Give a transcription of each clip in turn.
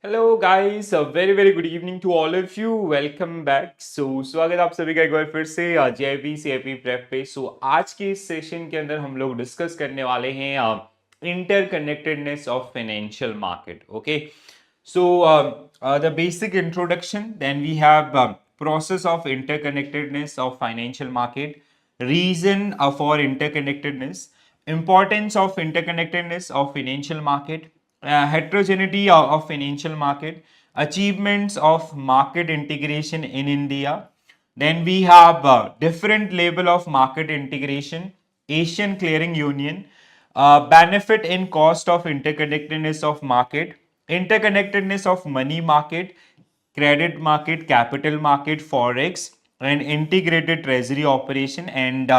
Hello guys, very very good evening to all of you. Welcome back. स्वागत है आप सभी का एक बार फिर से जेआईपी सीआईपी प्रेप पे। आज के इस सेशन के अंदर हम लोग डिस्कस करने वाले हैं interconnectedness of financial market. Okay, the basic introduction, then we have process of interconnectedness of financial market, reason for interconnectedness, importance of interconnectedness of financial market, heterogeneity of financial market, achievements of market integration in India. Then we have different level of market integration, Asian Clearing Union, benefit in cost of interconnectedness of market, interconnectedness of money market, credit market, capital market, forex, and integrated treasury operation and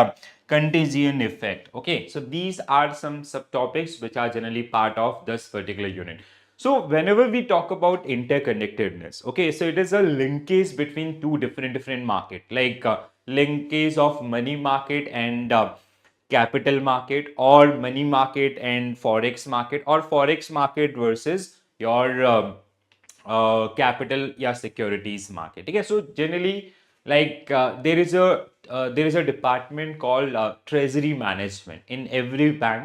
contagion effect. Okay, so these are some subtopics which are generally part of this particular unit. So whenever we talk about interconnectedness, okay, so it is a linkage between two different market, like linkage of money market and capital market, or money market and forex market, or forex market versus your capital या securities market. ठीक है, so generally like there is a department called treasury management in every bank.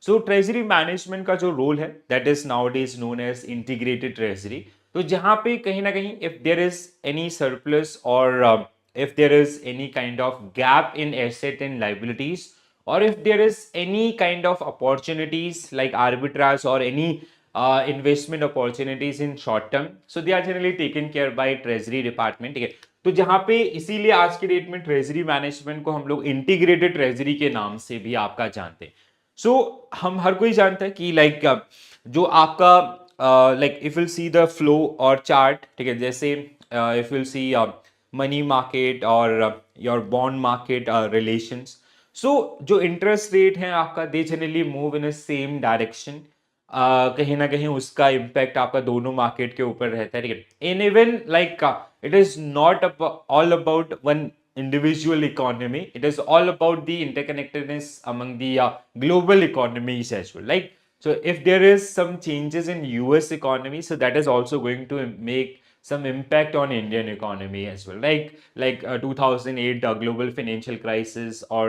So treasury management का जो role है, that is nowadays known as integrated treasury. तो जहाँ पे कहीं ना कहीं if there is any surplus or if there is any kind of gap in asset and liabilities, or if there is any kind of opportunities like arbitrage or any investment opportunities in short term, so they are generally taken care by treasury department. ठीक है, तो जहां पे इसीलिए आज के date में treasury management को हम लोग इंटीग्रेटेड ट्रेजरी के नाम से भी आपका जानते हैं. सो हम हर कोई जानता है कि लाइक जो आपका like if will see the flow और चार्ट, ठीक है, जैसे if will see money market और योर बॉन्ड मार्केट रिलेशंस. सो जो इंटरेस्ट रेट है आपका, they generally move in a same direction. कहीं ना कहीं उसका इम्पैक्ट आपका दोनों मार्केट के ऊपर रहता है. ठीक है, in even like it is not all about one individual economy. It is all about the interconnectedness among the global economies as well. Like, so if there is some changes in US economy, so that is also going to make some impact on Indian economy as well. Like 2008 global financial crisis, or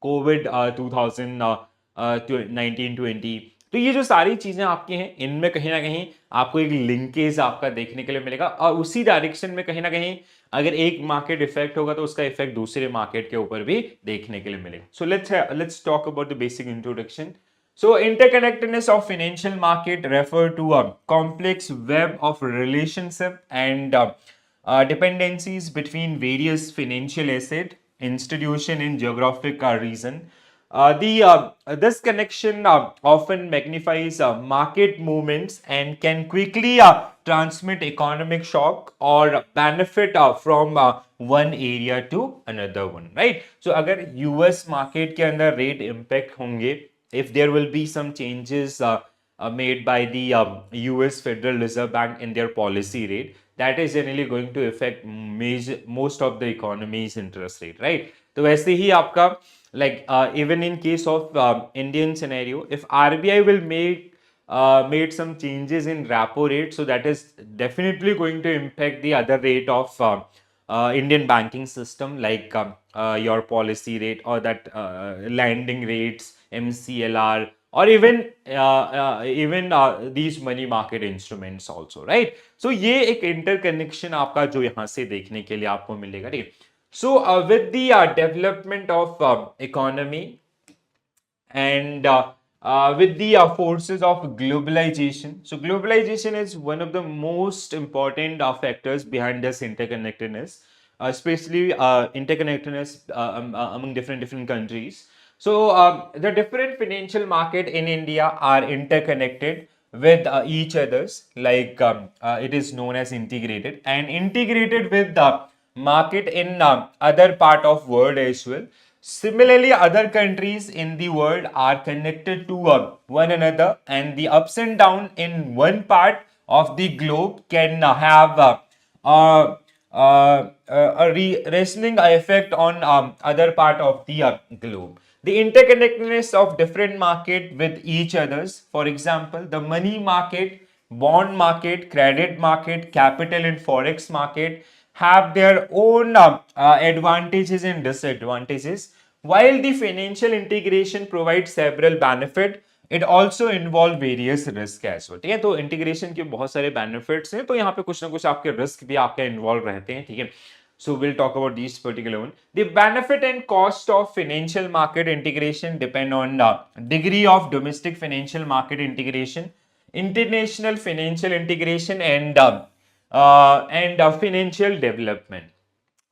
Covid 2019-20. तो ये जो सारी चीजें आपकी हैं, इनमें कहीं ना कहीं आपको एक लिंकेज आपका देखने के लिए मिलेगा, और उसी डायरेक्शन में कहीं ना कहीं अगर एक मार्केट इफेक्ट होगा तो उसका इफेक्ट दूसरे मार्केट के ऊपर भी देखने के लिए मिलेगा. So let's talk about the basic introduction. So interconnectedness of financial market refer to a complex web of relationship and dependencies between various financial asset, institution in geographic region. This connection often magnifies market movements and can quickly transmit economic shock or benefit from one area to another one, right? So अगर US market के अंदर rate impact होंगे, if there will be some changes made by the US Federal Reserve Bank in their policy rate, that is generally going to affect most of the economy's interest rate, right? तो वैसे ही आपका like even in case of Indian scenario, if RBI will make made some changes in repo rate, so that is definitely going to impact the other rate of Indian banking system, like your policy rate, or that lending rates, MCLR, or even these money market instruments also, right? So ये एक interconnection आपका जो यहाँ से देखने के लिए आपको मिलेगा, ठीक है. So with the development of economy and with the forces of globalization. So globalization is one of the most important factors behind this interconnectedness, especially interconnectedness among different countries. So the different financial market in India are interconnected with each others, like it is known as integrated, and integrated with the market in other part of world as well. Similarly, other countries in the world are connected to one another, and the ups and down in one part of the globe can have a wrestling effect on other part of the globe. The interconnectedness of different market with each others. For example, the money market bond market, credit market, capital and forex market have their own advantages and disadvantages. While the financial integration provides several benefit, it also involve various risk as well. ठीक है, तो integration के बहुत सारे benefits हैं, तो यहाँ पे कुछ ना कुछ आपके रिस्क भी आपके इन्वॉल्व रहते हैं. ठीक है, so we'll talk about these particular one. The benefit and cost of financial market integration depend on the degree of domestic financial market integration, international financial integration, and financial development.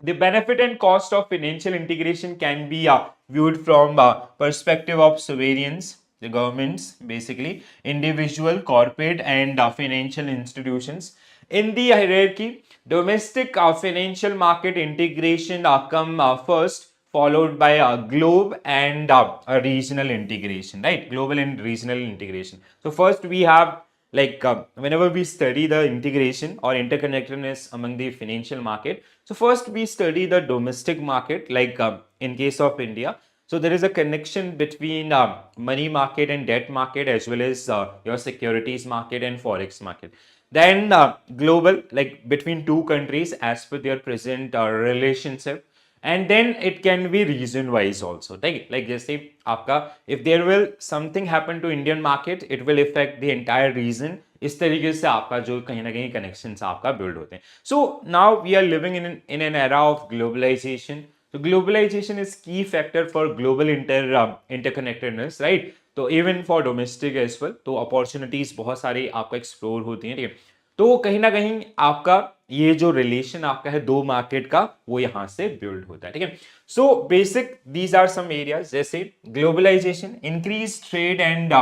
The benefit and cost of financial integration can be viewed from perspective of sovereigns, the governments, basically individual, corporate, and financial institutions. In the hierarchy, domestic financial market integration come first, followed by globe and a regional integration, right? Global and regional integration. So first we have, like, whenever we study the integration or interconnectedness among the financial market, so first we study the domestic market, like in case of India. So there is a connection between money market and debt market, as well as your securities market and forex market. Then global, like between two countries as per their present relationship. And then it can be region wise also, like जैसे आपका, if there will something happen to Indian market, it will affect the entire region. इस तरीके से आपका जो कहीं ना कहीं connections आपका build होते हैं. So now we are living in an era of globalization. So globalization is key factor for global interconnectedness, right? तो even for domestic as well, तो opportunities बहुत सारी आपका explore होती हैं. ठीक है, तो कहीं ना कहीं आपका ये जो रिलेशन आपका है दो मार्केट का, वो यहां से बिल्ड होता है. ठीक है, so basic these are some areas, जैसे globalisation, increase trade and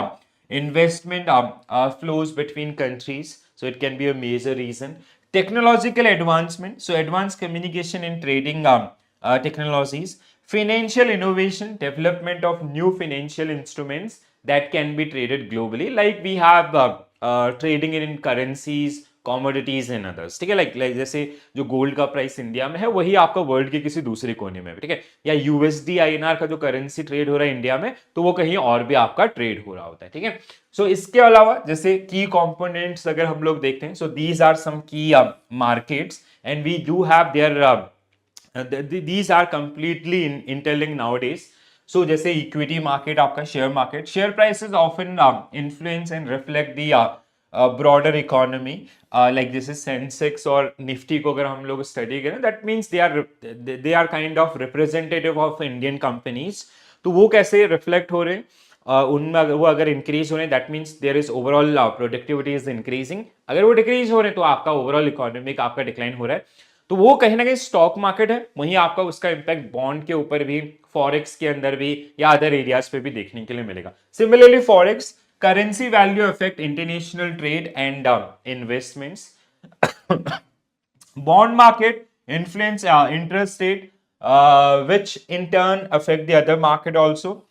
investment flows between countries, so it can be a major reason. Technological advancement, so advance communication in trading technologies. Financial innovation, development of new financial instruments that can be traded globally, like we have trading in currencies, commodities and others. ठीक है, like जैसे जो gold का price India में है, वही आपका world के किसी दूसरे कोने में. ठीक है, या यूएसडी आईएनआर का जो करेंसी ट्रेड हो रहा है इंडिया में, तो वो कहीं और भी आपका ट्रेड हो रहा होता है. ठीक है, सो इसके अलावा जैसे की कंपोनेंट्स अगर हम लोग देखते हैं, सो these are some key markets and we do have there these are completely interlinked nowadays. So जैसे इक्विटी मार्केट, आपका share market, share prices often influence and reflect the broader economy, like जैसे सेंसेक्स और निफ्टी को अगर हम लोग स्टडी करें, that means they are kind of representative of Indian companies. तो वो कैसे रिफ्लेक्ट हो रहे हैं, उनमें अगर वो अगर इंक्रीज हो रहे हैं, that means there is overall productivity is increasing. अगर वो डिक्रीज हो रहे हैं तो आपका ओवरऑल इकोनॉमिक आपका डिक्लाइन हो रहा है. तो वो कहीं ना कहीं स्टॉक मार्केट है, वहीं आपका उसका इंपैक्ट बॉन्ड के ऊपर भी, फॉरेक्स के अंदर भी, या अदर एरियाज पे भी देखने के लिए मिलेगा. Similarly forex, currency value affect international trade and investments. Bond market influence interest rate, which in turn affect the other market also.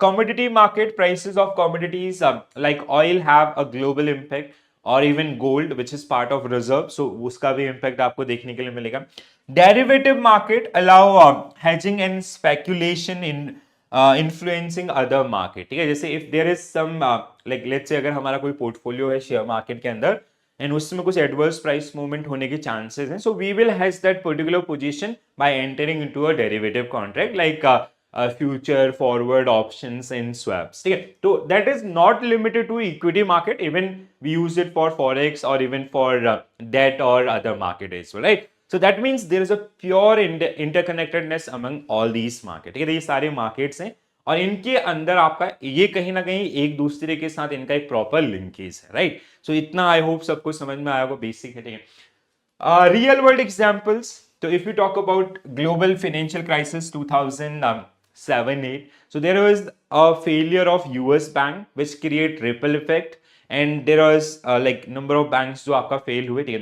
Commodity market, prices of commodities like oil have a global impact, और even gold which is part of reserve, so उसका भी impact आपको देखने के लिए मिलेगा. Derivative market allow hedging and speculation in influencing other market. ठीक है, जैसे if there is some like let's say अगर हमारा कोई पोर्टफोलियो है शेयर मार्केट के अंदर एंड उसमें कुछ एडवर्स प्राइस मूवमेंट होने के चांसेस हैं, so we will hedge that particular position by entering into a derivative contract like future, forward, options and swaps. ठीक है, तो that is not limited to equity market, even we use it for forex और even for debt और other market as well, right. So that means there is a pure interconnectedness among all these market. ठीक है, ये सारे markets हैं और इनके अंदर आपका ये कहीं ना कहीं एक दूसरे के साथ इनका एक प्रॉपर लिंकेज है, राइट. सो इतना आई होप सबको समझ में आया होगा, बेसिक है. ठीक है, रियल वर्ल्ड एग्जांपल्स, तो if you talk about global financial crisis 2007-8, so there was a failure of US bank which create ripple effect, and there was like number of banks जो आपका fail हुए. ठीक है,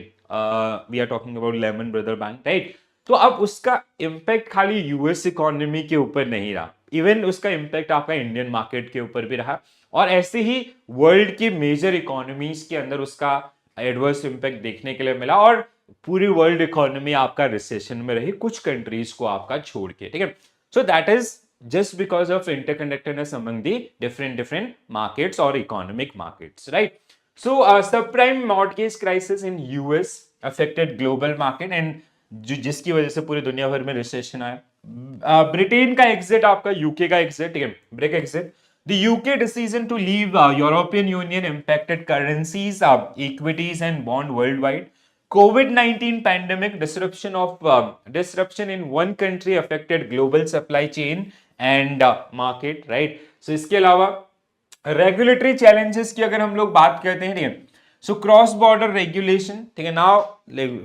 we are talking about Lehman Brothers Bank, right. तो अब उसका impact खाली US economy के ऊपर नहीं रहा, इवन उसका इम्पैक्ट आपका इंडियन मार्केट के ऊपर भी रहा, और ऐसे ही वर्ल्ड की मेजर इकोनॉमीज के अंदर उसका एडवर्स इम्पैक्ट देखने के लिए मिला, और पूरी वर्ल्ड इकोनॉमी आपका रिसेशन में रही, कुछ कंट्रीज को आपका छोड़ के. ठीक है, so that is just because of interconnectedness among the different markets or economic markets, right. So, subprime mortgage crisis in US affected global market and जिसकी वजह से पूरी दुनिया भर में रिसेशन आया। ब्रिटेन का एग्जिट, आपका यूके का एग्जिट, ठीक है, break exit. The UK decision to leave European Union impacted currencies, equities and bond worldwide. COVID-19 pandemic disruption in one country affected global supply chain and market, right? So इसके अलावा regulatory challenges की अगर हम लोग बात करते हैं, ठीक है, सो क्रॉस बॉर्डर रेगुलेशन, ठीक है, now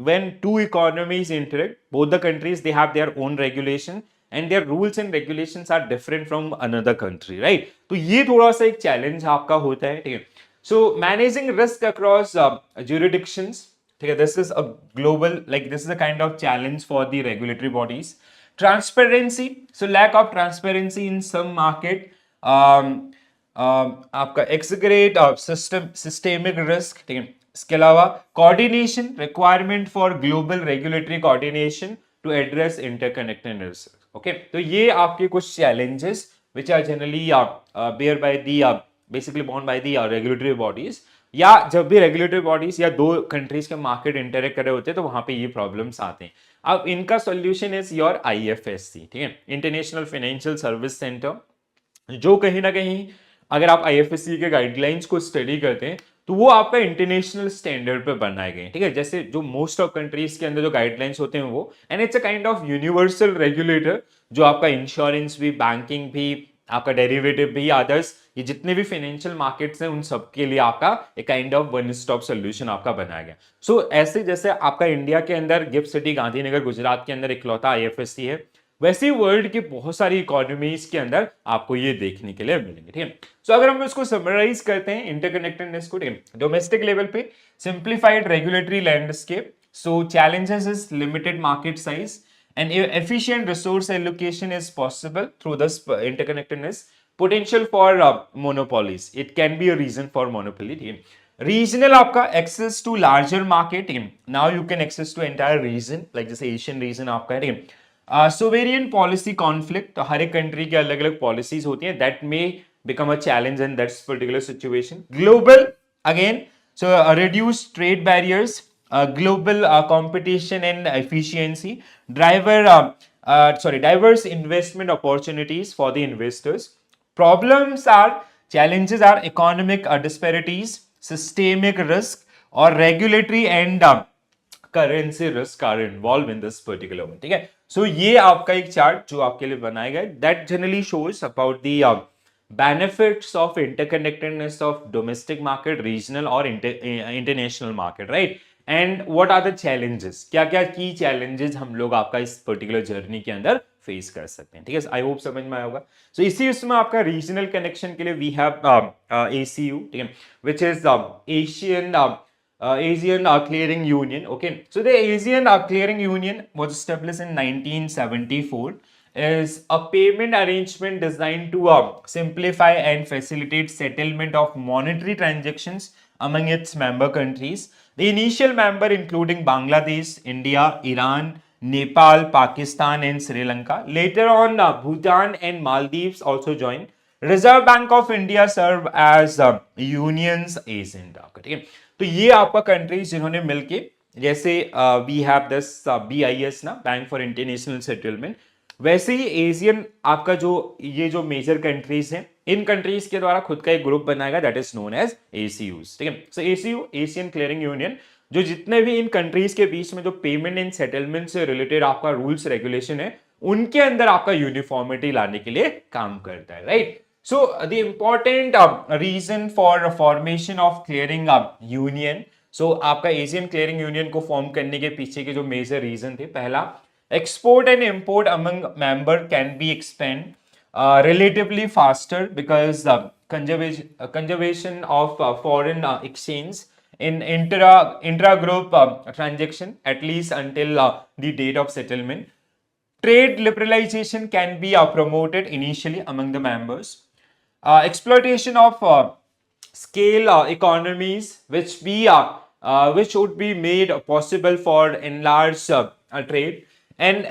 when two economies interact, both the countries they have their own regulation and their rules and regulations are different from another country, right? तो ये थोड़ा सा एक चैलेंज आपका होता है, ठीक है। So managing risk across jurisdictions, ठीक है, this is a global, like this is a kind of challenge for the regulatory bodies. Transparency, so lack of transparency in some market, आपका एक्सग्रेट सिस्टम सिस्टेमिक रिस्क, ठीक है। इसके अलावा coordination, requirement for global regulatory coordination to address interconnected risk, okay. तो ये आपके कुछ challenges which are generally bear by the basically borne by the regulatory bodies, या जब भी रेगुलेटरी बॉडीज या दो कंट्रीज के मार्केट इंटरेक्ट कर रहे होते हैं तो वहां पे ये प्रॉब्लम्स आते हैं। अब इनका सॉल्यूशन इज योर IFSC, ठीक है, इंटरनेशनल फाइनेंशियल सर्विस सेंटर, जो कहीं ना कहीं अगर आप IFSC के गाइडलाइंस को स्टडी करते हैं तो वो आपका इंटरनेशनल स्टैंडर्ड पे बनाए गए, ठीक है। जैसे जो मोस्ट ऑफ कंट्रीज के अंदर जो गाइडलाइंस होते हैं वो, and it's a kind of universal regulator जो आपका इंश्योरेंस भी, बैंकिंग भी, आपका डेरिवेटिव भी, अदर्स, ये जितने भी फाइनेंशियल मार्केट्स हैं उन सब के लिए आपका एक kind of one stop solution आपका बनाया गया। सो ऐसे जैसे आपका इंडिया के अंदर गिफ्ट सिटी गांधीनगर गुजरात के अंदर इकलौता IFSC है, वैसे ही वर्ल्ड की बहुत सारी इकोनॉमीज के अंदर आपको ये देखने के लिए मिलेंगे, ठीक है। सो अगर हम इसको समराइज करते हैं इंटरकनेक्टेडनेस को, ठीक है, डोमेस्टिक लेवल पे simplified regulatory landscape, so challenges is limited market size and efficient resource allocation is possible through this interconnectedness. Potential for monopolies, it can be a reason for monopoly, ठीक है। Regional आपका access to larger market, ठीक है, now you can access to entire region, like जैसे Asian region आपका है, ठीक है। सोवेरियन पॉलिसी कॉन्फ्लिक्ट, तो हर एक कंट्री की अलग अलग पॉलिसीज होती हैं, that may become a challenge in that particular situation. Global again, so reduce trade barriers, global competition and efficiency, diverse investment opportunities for the investors. Challenges are economic disparities, systemic risk, or regulatory and currency risk are involve in this particular one, ठीक है। सो ये आपका एक chart जो आपके लिए बनाया गया, that generally shows about the benefits of interconnectedness of domestic market, regional or international market, right? And what are the challenges, क्या क्या की challenges हम लोग आपका इस पर्टिकुलर जर्नी के अंदर फेस कर सकते हैं, ठीक है। आई होप समझ में आया होगा। सो इसी उसमें आपका रीजनल कनेक्शन के लिए वी हैव ACU, ठीक है, which is Asian Clearing Union. Okay, so the Asian Clearing Union was established in 1974. Is a payment arrangement designed to simplify and facilitate settlement of monetary transactions among its member countries. The initial member including Bangladesh, India, Iran, Nepal, Pakistan, and Sri Lanka. Later on, Bhutan and Maldives also joined. Reserve Bank of India serve as union's agent. ठीक है, तो ये आपका countries जिन्होंने मिलके, जैसे we have this BIS ना, bank for international settlement, वैसे ही एशियन आपका जो ये जो मेजर कंट्रीज हैं, इन कंट्रीज के द्वारा खुद का एक ग्रुप बनाएगा, that is known as ACUs, ठीक है। So ACU, Asian clearing union, जो जितने भी इन कंट्रीज के बीच में जो पेमेंट एंड सेटलमेंट से रिलेटेड आपका रूल्स रेगुलेशन है, उनके अंदर आपका यूनिफॉर्मिटी लाने के लिए काम करता है, right. So the important reason for formation of clearing union, so आपका एशियन क्लियरिंग यूनियन को फॉर्म करने के पीछे के जो मेजर रीजन थे, पहला, export and import among member can be expand relatively faster because conservation of foreign exchange in intra group transaction at least until the date of settlement. Trade liberalization can be promoted initially among the members. Exploitation of scale economies which would be made possible for enlarged trade, and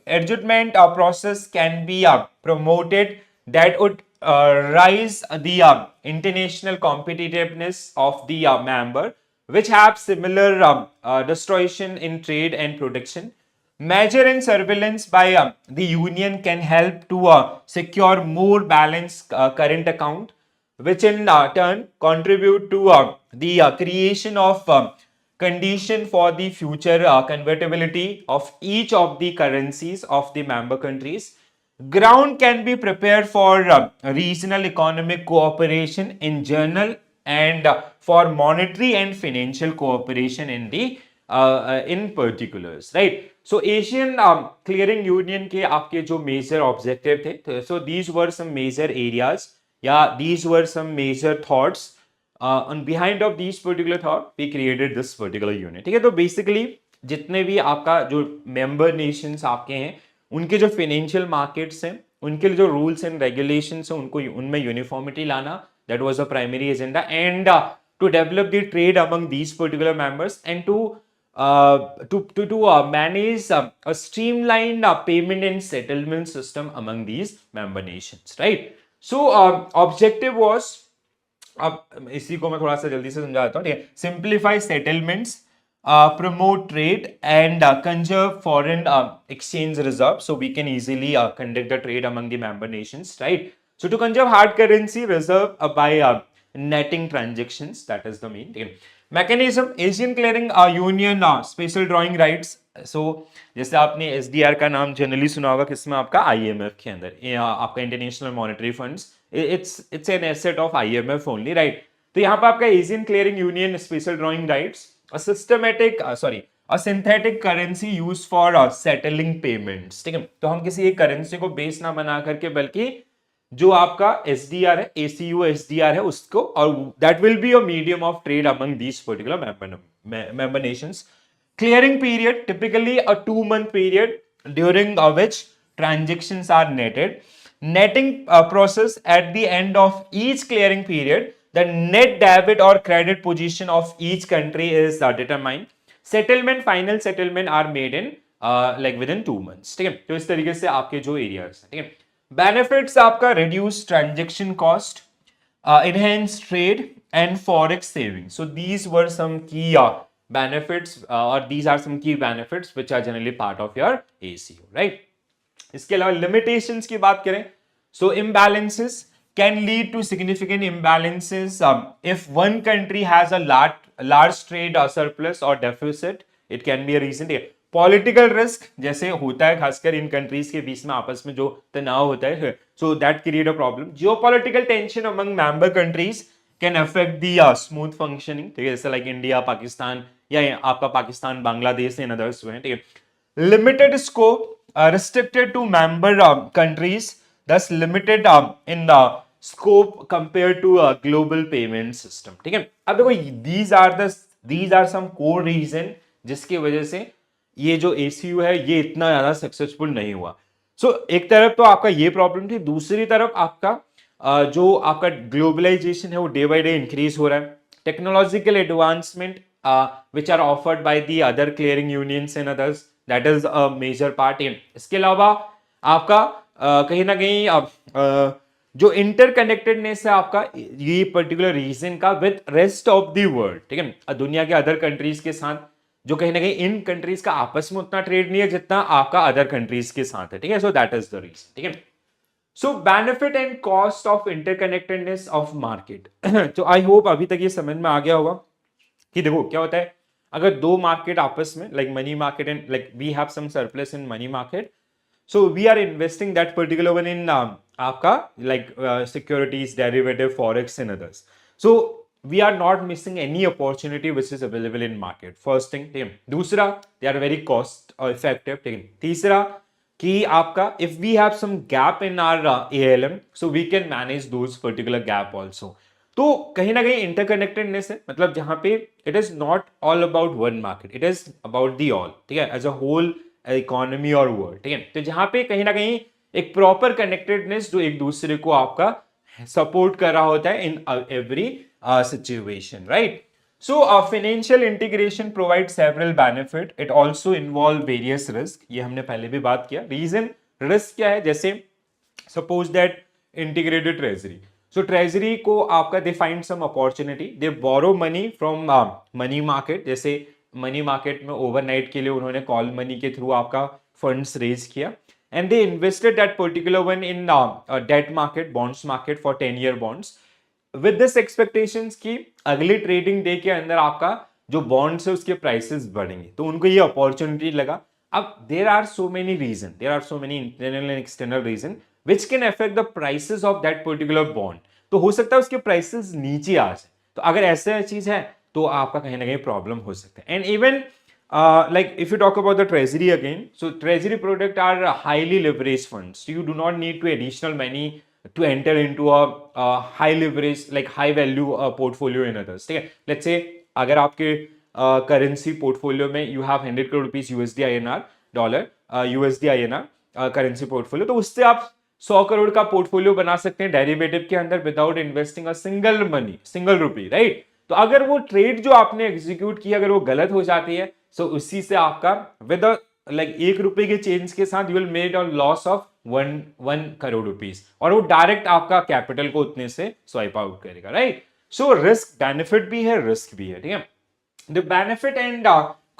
adjustment process can be promoted that would rise the international competitiveness of the member, which have similar distortion in trade and production. Measure and surveillance by the union can help to secure more balanced current account, which in turn contribute to the creation of condition for the future convertibility of each of the currencies of the member countries. Ground can be prepared for regional economic cooperation in general and for monetary and financial cooperation in the in particulars, right? So Asian clearing union के आपके जो major objective थे, so these were some major areas, yeah, these were some major thoughts. On behind of these particular thought, we created this particular unit. ठीक है, तो basically जितने भी आपका जो member nations आपके हैं, उनके जो फाइनेंशियल मार्केट्स हैं, उनके जो रूल्स एंड रेगुलेशंस हैं, उनको उनमें यूनिफॉर्मिटी लाना, that was a primary agenda, and to develop the trade among these particular members and to manage a streamlined payment and settlement system among these member nations, right? So objective was, अब इसी को मैं थोड़ा सा जल्दी से समझा देता हूँ, ठीक है, simplify settlements, promote trade and conserve foreign exchange reserves so we can easily conduct the trade among the member nations, right? So to conserve hard currency reserve by netting transactions, that is the main thing. Mechanism, Asian clearing union special drawing rights. So जैसे आपने SDR का नाम generally सुना होगा, किसमें आपका IMF के अंदर, आपका international monetary funds, it's an asset of IMF only, right? तो यहाँ पर आपका Asian clearing union special drawing rights, a systematic a synthetic currency used for settling payments, ठीक है? तो हम किसी एक करेंसी को बेस ना बना करके, बल्कि जो आपका SDR है, ACU SDR है, उसको, और that will be a medium of trade among these particular member nations. Clearing period, typically a 2-month period during which transactions are netted. Netting process, at the end of each clearing period, the net debit or credit position of each country is determined. Settlement, final settlement are made in like within 2 months, ठीक है? तो इस तरीके से आपके जो areas, ठीक है? बेनिफिट्स आपका reduce transaction cost, enhance trade and forex saving. So these were some key benefits, or these are some key benefits which are generally part of your ACU, right? इसके अलावा limitations की बात करें, so imbalances can lead to significant imbalances if one country has a large trade surplus or deficit. It can be a reason. Political risk, जैसे होता है खासकर इन countries के बीच में आपस में जो तनाव होता है, so that create a problem. Geopolitical tension among member countries can affect the smooth functioning, ठीक है, जैसे like इंडिया पाकिस्तान, या आपका पाकिस्तान बांग्लादेश एंड अदर्स हुए, ठीक है. Limited scope, restricted to member countries, thus limited in scope compared to a global payment system, ठीक है. अब देखो, these are some core reason जिसकी वजह से ये जो ACU है ये इतना ज्यादा सक्सेसफुल नहीं हुआ. सो एक तरफ तो आपका ये प्रॉब्लम थी, दूसरी तरफ आपका जो आपका ग्लोबलाइजेशन है वो डे बाय डे इंक्रीज हो रहा है. Technological advancement which are offered by the other clearing unions and others, that is a major part. इसके अलावा आपका कहीं ना कहीं जो इंटरकनेक्टेडनेस है आपका ये पर्टिकुलर रीजन का with rest of the world, ठीक है, दुनिया के अदर कंट्रीज के साथ, जो कहीं ना कहीं इन कंट्रीज का आपस में उतना ट्रेड नहीं है जितना आपका अदर कंट्रीज के साथ है, ठीक है. So that is the reason, ठीक है. So benefit and cost of interconnectedness of market. तो आई होप अभी तक ये समझ में आ गया होगा कि देखो क्या होता है, अगर दो मार्केट आपस में, like money market and like we have some surplus in money market, so we are investing that particular one in आपका like securities, derivative, forex and others. So we are not missing any opportunity which is available in market. First thing, ठीक है. दूसरा, they are very cost effective, ठीक है. तीसरा कि आपका if we have some gap in our ALM, so we can manage those particular gap also. तो कहीं ना कहीं इंटरकनेक्टेडनेस है, मतलब जहां पे it is not all about one market, it is about the all, ठीक है, एज अ होल इकोनॉमी और वर्ल्ड, ठीक है. तो जहां पे कहीं ना कहीं एक प्रॉपर कनेक्टेडनेस जो एक दूसरे को आपका सपोर्ट कर रहा होता है in every situation, right. So financial integration provide several benefit, it also involve various risk, ये हमने पहले भी बात किया. रीजन रिस्क क्या है, जैसे suppose that integrated treasury. So treasury को आपका they find some opportunity, they borrow money from money market. जैसे मनी मार्केट में ओवरनाइट के लिए उन्होंने कॉल मनी के थ्रू आपका फंड्स रेज किया and they invested that particular one in debt market, bonds market for 10-year bonds with this expectations कि अगली ट्रेडिंग डे के अंदर आपका जो बॉन्ड्स है उसके प्राइसेस बढ़ेंगे. तो उनको ये अपॉर्चुनिटी लगा. अब there are so many internal and external reason which can affect the prices of that particular bond. तो हो सकता है उसके प्राइसेस नीचे आ जाए. तो अगर ऐसा चीज है तो आपका कहीं ना कहीं प्रॉब्लम हो सकता है. And even like if you talk about the treasury again, so treasury product are highly leveraged funds. So you do not need to additional money to enter into a high leverage like high value portfolio in others. ठीक है, let's say अगर आपके currency portfolio में you have 100 crore rupees USD INR dollar USD INR currency portfolio, तो उससे आप 100 करोड़ का portfolio बना सकते हैं डेरिवेटिव के अंदर without investing a single rupee, right. तो अगर वो ट्रेड जो आपने एग्जीक्यूट की अगर वो गलत हो जाती है सो उसी से आपका विद लाइक 1 रुपए के चेंज के साथ you will made a loss of 1 crore rupees और वो डायरेक्ट आपका कैपिटल को उतने से स्वाइप आउट करेगा, राइट. सो रिस्क बेनिफिट भी है, रिस्क भी है, ठीक है. The benefit and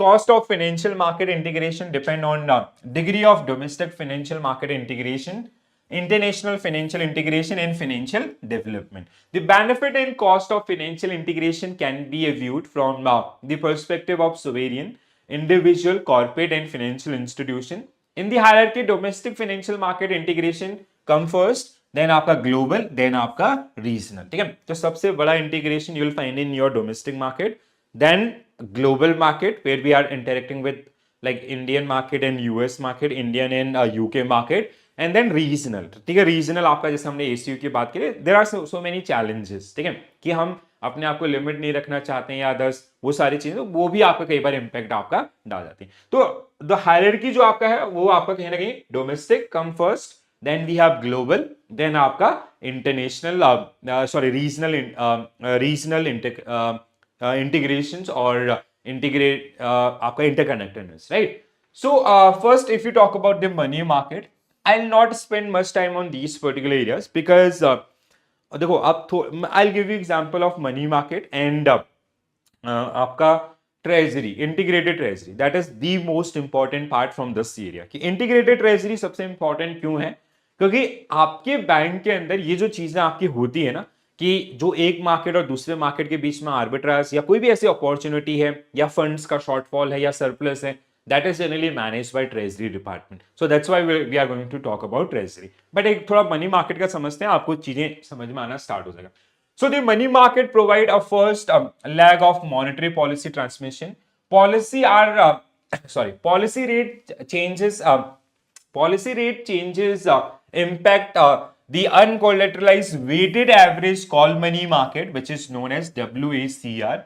cost of financial market integration depend on degree of domestic financial market integration, international financial integration and financial development. The benefit and cost of financial integration can be viewed from the perspective of sovereign, individual, corporate and financial institution. In the hierarchy, domestic financial market integration come first, then आपका global, then आपका regional. ठीक है, तो सबसे बड़ा integration you will find in your domestic market, then global market where we are interacting with like Indian market and US market, Indian and UK market, and then regional. ठीक है, regional आपका जैसे हमने ACU की बात करी, there are so many challenges. ठीक है, कि हम अपने आप को लिमिट नहीं रखना चाहते हैं या अदर्स वो सारी चीजें, वो भी आपका कई बार इम्पैक्ट आपका डाल जाती है. तो द हायरार्की जो आपका है वो आपका कहीं ना कहीं domestic come first, then we have global, देन आपका international regional integrations or integrate आपका interconnectedness, right. So first if you talk about the money market, I'll not spend much time on these particular areas because देखो अब I'll give you example of money market and आपका treasury, integrated treasury, that is the most important part from this area. कि integrated treasury सबसे important क्यों है, क्योंकि आपके bank के अंदर ये जो चीजें आपकी होती है ना कि जो एक मार्केट और दूसरे मार्केट के बीच में आर्बिट्राज या कोई भी ऐसी अपॉर्चुनिटी है या फंड्स का शॉर्टफॉल है या सरप्लस है, that is generally managed by treasury department. So that's why we are going to talk about treasury. But एक थोड़ा मनी मार्केट का समझते हैं, आपको चीजें समझ में आना स्टार्ट हो जाएगा. So the money market provide a first leg of monetary policy transmission. Policy rate changes impact the uncollateralized weighted average call money market, which is known as WACR.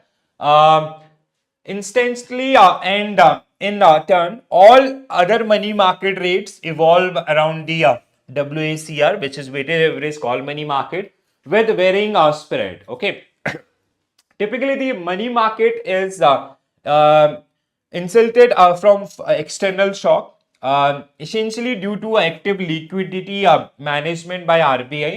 Instantly and in turn, all other money market rates evolve around the WACR, which is weighted average call money market, with varying spread. Okay. Typically the money market is insulted from external shock, essentially due to active liquidity management by RBI,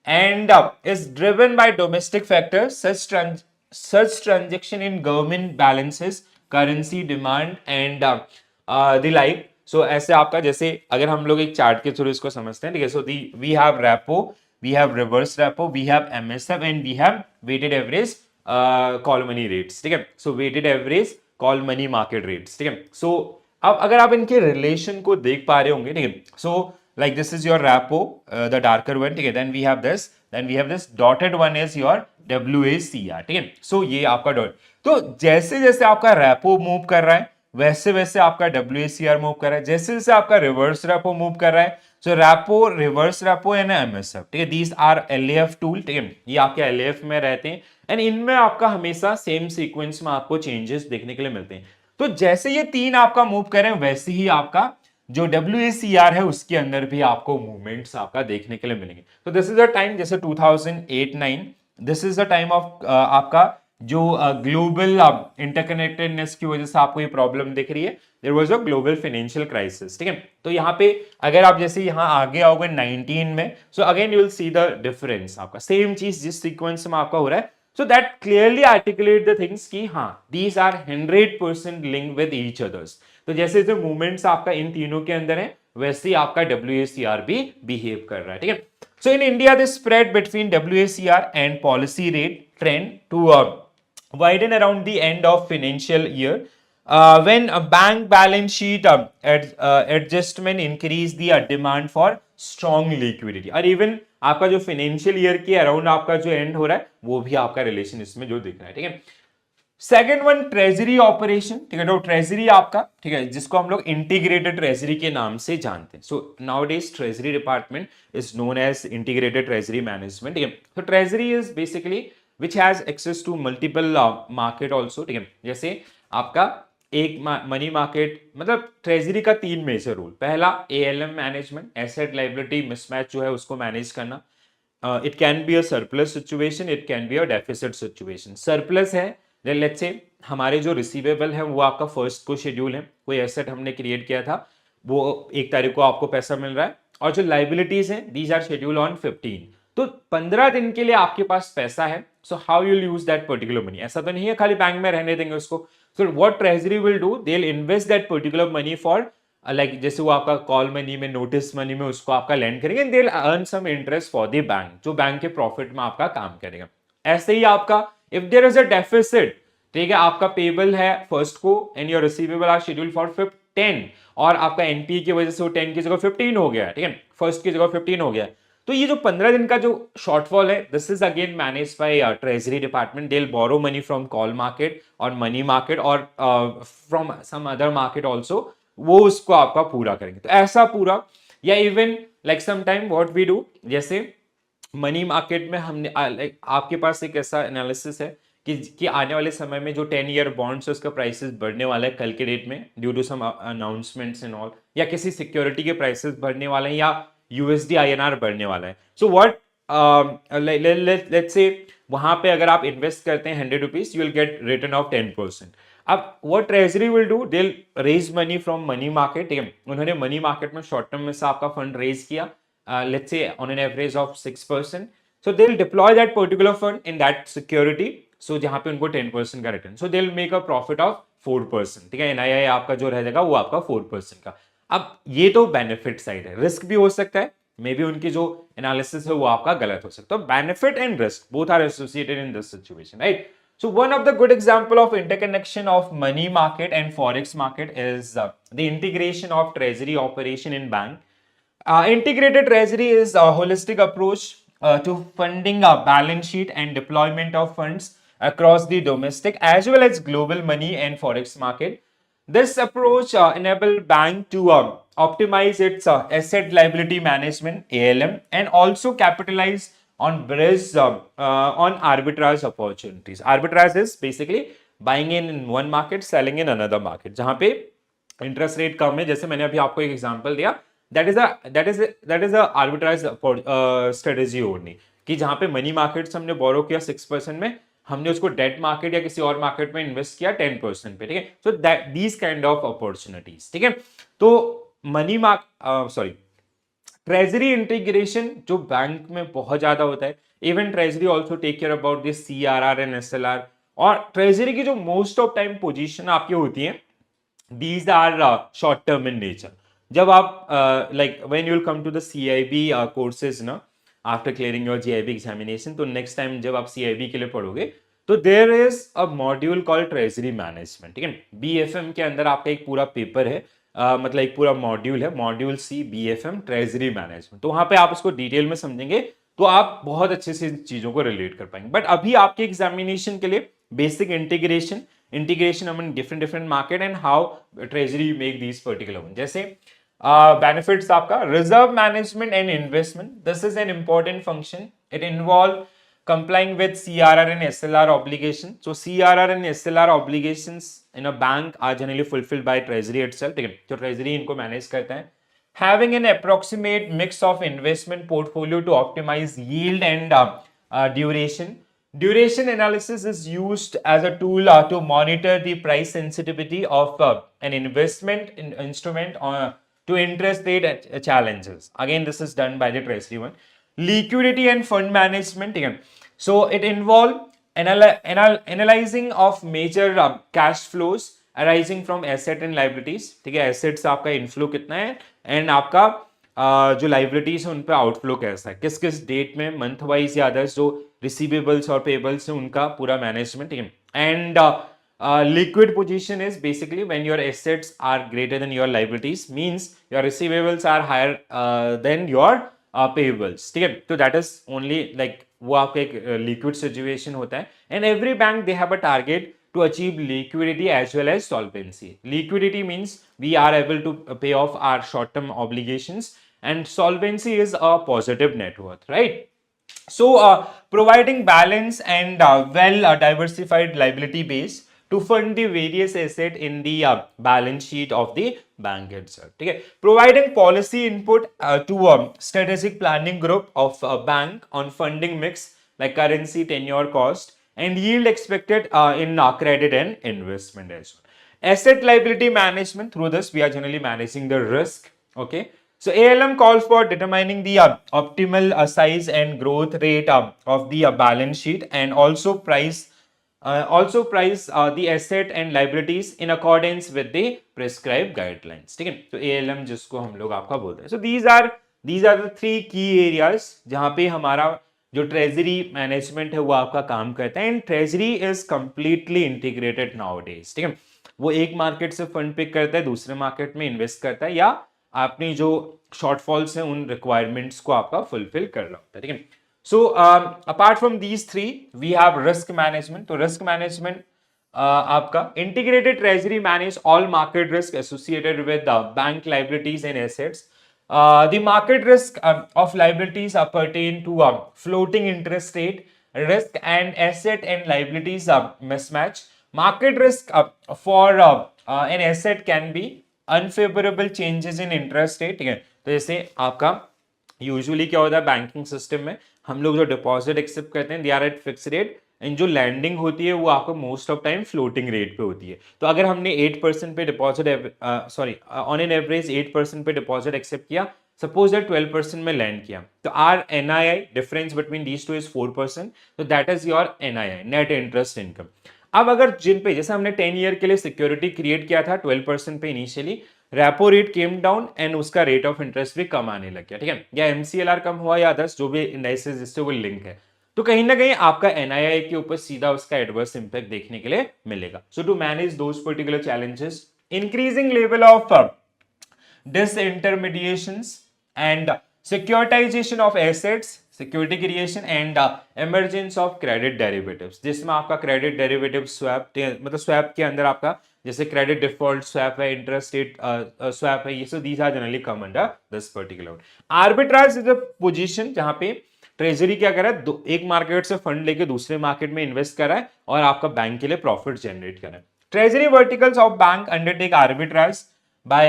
and is driven by domestic factors such transaction in government balances, currency demand and the like. So ऐसे आपका जैसे अगर हम लोग एक chart के through इसको समझते हैं, ठीक है. So we have repo, we have reverse repo, we have MSF and we have weighted average call money rates. ठीक है, so weighted average call money market rates. ठीक है, so अब अगर आप इनके रिलेशन को देख पा रहे होंगे, ठीक है. so like this is your repo, the darker one, ठीक है. then we have this dotted one is your WACR. ठीक है, so ये आपका डॉट. तो जैसे जैसे आपका रेपो मूव कर रहा है वैसे वैसे आपका WACR मूव कर रहा है, जैसे जैसे आपका रिवर्स रेपो मूव कर रहा है. So repo, reverse repo and MSF, ठीक है, दीज आर LAF टूल. ठीक है, ये आपके LAF में रहते हैं एंड इनमें आपका हमेशा सेम सीक्वेंस में आपको चेंजेस देखने के लिए मिलते हैं. तो जैसे ये तीन आपका मूव करें वैसे ही आपका जो WACR है उसके अंदर भी आपको मूवमेंट्स आपका देखने के लिए मिलेंगे. तो दिस इज द टाइम, जैसे 2008-9, this is the time of आपका जो ग्लोबल इंटरकनेक्टेडनेस की वजह से आपको ये प्रॉब्लम दिख रही है, there was a global financial crisis, ठीक है। तो यहाँ पे अगर आप जैसे यहाँ आगे आओगे 19 में, so again you will see the difference, आपका सेम चीज जिस सीक्वेंस में आपका हो रहा है, so that clearly articulate the things कि हाँ these are 100% link with each others. तो जैसे जो मूवमेंट्स आपका इन तीनों के अंदर है, वैसे ही आपका WACR भी बिहेव कर रहा है, ठीक है। So in India the spread between WACR and policy rate trend to widen around the end of financial year, when a bank balance sheet adjustment increase the demand for strong liquidity, और even आपका जो financial year के around आपका जो and हो रहा है, वो भी आपका रिलेशन इसमें जो दिख रहा है, ठीक है। सेकेंड वन ट्रेजरी ऑपरेशन, ठीक है। तो ट्रेजरी आपका, ठीक है, जिसको हम लोग इंटीग्रेटेड ट्रेजरी के नाम से जानते हैं। सो नाउ डेज treasury department is known as integrated treasury management, ठीक है। तो treasury is basically which has access to multiple market also, ठीक है। जैसे आपका एक मनी मार्केट, मतलब ट्रेजरी का 3 मेजर रोल। पहला ALM management, asset liability mismatch जो है उसको मैनेज करना। It can be a surplus situation, it can be a deficit situation. Surplus है, लेट्स से हमारे जो रिसीवेबल है वो आपका फर्स्ट को शेड्यूल है, कोई एसेट हमने क्रिएट किया था, वो 1 तारीख को आपको पैसा मिल रहा है, और जो लाइबिलिटीज हैं दीज आर शेड्यूल ऑन 15। तो 15 दिन के लिए आपके पास पैसा है, so how you use that particular money. ऐसा तो नहीं है खाली बैंक में रहने देंगे उसको। So what treasury will do, they will invest that particular money for like, जैसे वो आपका कॉल मनी में, नोटिस मनी में उसको आपका लैंड करेंगे, they will earn some interest for the bank, जो बैंक के प्रॉफिट में आपका काम करेगा। ऐसे ही आपका if there is a deficit, ठीक है, आपका पेबल है फर्स्ट को and your receivable are schedule for 10, और आपका एनपीए की वजह से वो 10 की जगह 15 हो गया, ठीक है, फर्स्ट की जगह 15 हो गया। तो ये जो 15 दिन का जो शॉर्टफॉल है, this is again manage by treasury department. They will borrow money from call market और मनी मार्केट और from some other market also, वो उसको आपका पूरा करेंगे। तो ऐसा पूरा, या even like some time what we do, जैसे मनी मार्केट में हमने आपके पास एक ऐसा एनालिसिस है कि आने वाले समय में जो 10 ईयर बॉन्ड्स है उसका प्राइसेस बढ़ने वाला है कल के डेट में, due to some announcements and all, या किसी सिक्योरिटी के प्राइसेस बढ़ने वाले हैं, या USD INR बढ़ने वाला है। सो व्हाट लेट्स से वहां पे अगर आप इन्वेस्ट करते हैं 100 rupees, you will get return of 10%। अब what treasury will do, they raise money from money market, ठीक है। उन्होंने मनी मार्केट में शॉर्ट टर्म में से आपका फंड रेज किया, let's say on an average of 6%, so they'll deploy that particular fund in that security, so जहां पे उनको 10% का return, so they'll make a profit of 4%, ठीक है। NII आपका जो रह जाएगा वो आपका 4% का। अब ये तो बेनिफिट साइड है, रिस्क भी हो सकता है, मे बी उनकी जो एनालिसिस है वो आपका गलत हो सकता है। Benefit and risk both are associated in this situation, right. So one of the good example of interconnection of money market and forex market is the integration of treasury operation in bank. Integrated treasury is a holistic approach to funding a balance sheet and deployment of funds across the domestic as well as global money and forex market. This approach enable bank to optimize its asset liability management (ALM) and also capitalize on bridge on arbitrage opportunities. Arbitrage is basically buying in one market, selling in another market. जहां पे interest rate कम है, जैसे मैंने अभी आपको एक example दिया, that is a arbitrage strategy only, कि जहां पे मनी मार्केट से हमने बोरो किया 6% में, हमने उसको डेट मार्केट या किसी और मार्केट में इन्वेस्ट किया 10% पे, ठीक है। So that these kind of opportunities, ठीक है। तो money mark sorry treasury integration जो बैंक में बहुत ज्यादा होता है, even treasury also take care about this CRR एंड SLR, और ट्रेजरी की जो मोस्ट ऑफ टाइम पोजीशन आपकी होती है, these are short term in nature. जब आप like when you will come to the CIB courses ना, after clearing your GIB examination, तो next time जब आप CIB के लिए पढ़ोगे, तो there is a module called treasury management, ठीक है। BFM के अंदर आपका एक पूरा पेपर है, मतलब एक पूरा मॉड्यूल है, module C BFM treasury management. तो वहां पे आप उसको डिटेल में समझेंगे तो आप बहुत अच्छे से चीजों को रिलेट कर पाएंगे। बट अभी आपके एग्जामिनेशन के लिए basic integration among different market and how treasury make these particular one. जैसे benefits आपका reserve management and investment, this is an important function, it involve complying with CRR and SLR obligation. So CRR and SLR obligations in a bank are generally fulfilled by treasury itself, ठीक है। तो treasury इनको manage करता है। Having an approximate mix of investment portfolio to optimize yield and duration. Duration analysis is used as a tool to monitor the price sensitivity of an investment instrument to interest rate challenges. Again, this is done by the treasury one. Liquidity and fund management again. So it involves analyzing of major cash flows arising from asset and liabilities. ठीक है, assets आपका inflow कितना है and आपका जो liabilities है उन पर आउटफ्लो कैसा है, किस किस डेट में, मंथ वाइज या अदर्स जो रिसीवेबल्स और पेबल्स है उनका पूरा management. And liquid position is basically when your assets are greater than your liabilities, means your receivables are higher than your payables. ठीक है, तो that is only like वो आपका एक liquid situation होता है. And every bank they have a target to achieve liquidity as well as solvency. Liquidity means we are able to pay off our short-term obligations, and solvency is a positive net worth, right? So, providing balance and well diversified liability base to fund the various asset in the balance sheet of the bank itself. Okay? Providing policy input to strategic planning group of bank on funding mix like currency, tenure, cost, and yield expected in credit and investment as well. Asset liability management, through this we are generally managing the risk. Okay. So ALM calls for determining the optimal size and growth rate of the balance sheet, and also price the asset and liabilities in accordance with the prescribed guidelines. ठीक है, तो ALM जिसको हम लोग आपका बोलते हैं. So these are the three key areas जहाँ पे हमारा जो ट्रेजरी मैनेजमेंट है वो आपका काम करता है. And treasury is completely integrated nowadays. ठीक है, वो एक मार्केट से फंड पिक करता है, दूसरे मार्केट में इन्वेस्ट करता है, या आपने जो शॉर्टफॉल्स हैं उन रिक्वायरमेंट्स को आपका फुलफिल कर रहा होता है. ठीक है, so apart from these three we have risk management. तो रिस्क मैनेजमेंट आपका integrated treasury manage all market risk associated with bank liabilities and assets. The market risk of liabilities pertain to floating interest rate risk and asset and liabilities mismatch. Market risk for an asset can be unfavorable changes in interest rate. ठीक है, तो जैसे आपका usually क्या होता है banking system में, हम लोग जो डिपॉजिट एक्सेप्ट करते हैं they are at fix rate, and जो लैंडिंग होती है वो आपको most of time floating rate पे होती है. तो अगर हमने 8% पे डिपॉजिट ऑन एन एवरेज 8% पे डिपॉजिट एक्सेप्ट किया, सपोज दैट 12% में लैंड किया, तो our NII difference between these two is 4%. तो that is your NII, net interest income. अब अगर जिन पे जैसे हमने 10 ईयर के लिए सिक्योरिटी क्रिएट किया था 12% पे initially, repo rate came down and उसका रेट ऑफ इंटरेस्ट भी कम आने लग गया. ठीक है, या एमसीएलआर कम हुआ या अदर्स जो भी इंडाइसेस जिससे वो लिंक है, तो कहीं ना कहीं आपका एनआईआई के ऊपर सीधा उसका एडवर्स इंपैक्ट देखने के लिए मिलेगा. So to manage those particular challenges, increasing level of disintermediations and securitization of assets, security creation and emergence of credit derivatives, जिसमें आपका क्रेडिट डेरिवेटिव स्वैप, मतलब स्वैप के अंदर आपका जैसे क्रेडिट डिफॉल्ट स्वैप है, इंटरेस्ट रेट स्वैप है, ये सब these are generally come under this particular. Arbitrage is a position जहां पे ट्रेजरी क्या कर रहा है, एक मार्केट से फंड लेके दूसरे मार्केट में इन्वेस्ट कर रहा है और आपका बैंक के लिए प्रॉफिट जनरेट कर रहा है. Treasury verticals of bank undertake arbitrage by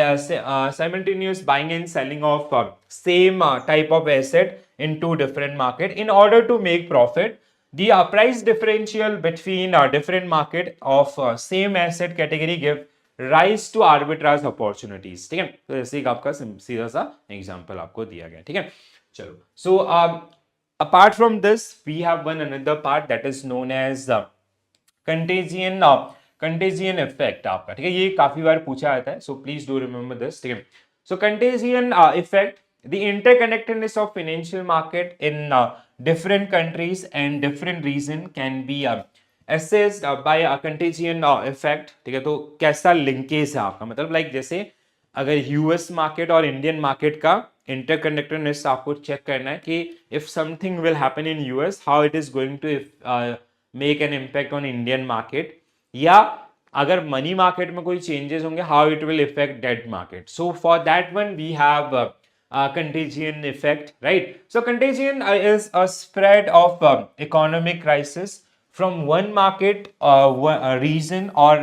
simultaneous buying and selling of same type of asset in two different market in order to make profit. The price differential between different market of same asset category give rise to arbitrage opportunities. ठीक है, तो जैसे एक आपका सीधा सा example आपको दिया गया. ठीक है, चलो. So apart from this we have one another part that is known as contagion effect आपका. ठीक है, ये काफी बार पूछा जाता है, so please do remember this. ठीक है, so contagion effect, the interconnectedness of financial market in different countries and different region can be assessed by a contagion effect. ठीक है, तो कैसा लिंकेज है आपका, मतलब लाइक जैसे अगर यूएस मार्केट और इंडियन मार्केट का इंटरकनेक्टेडनेस आपको चेक करना है कि if something will happen in US, how it is going to make an impact on Indian market, या अगर मनी मार्केट में कोई चेंजेस होंगे, how it will effect that market. So for that one we have contagion effect, right? So contagion is a spread of economic crisis from one market region or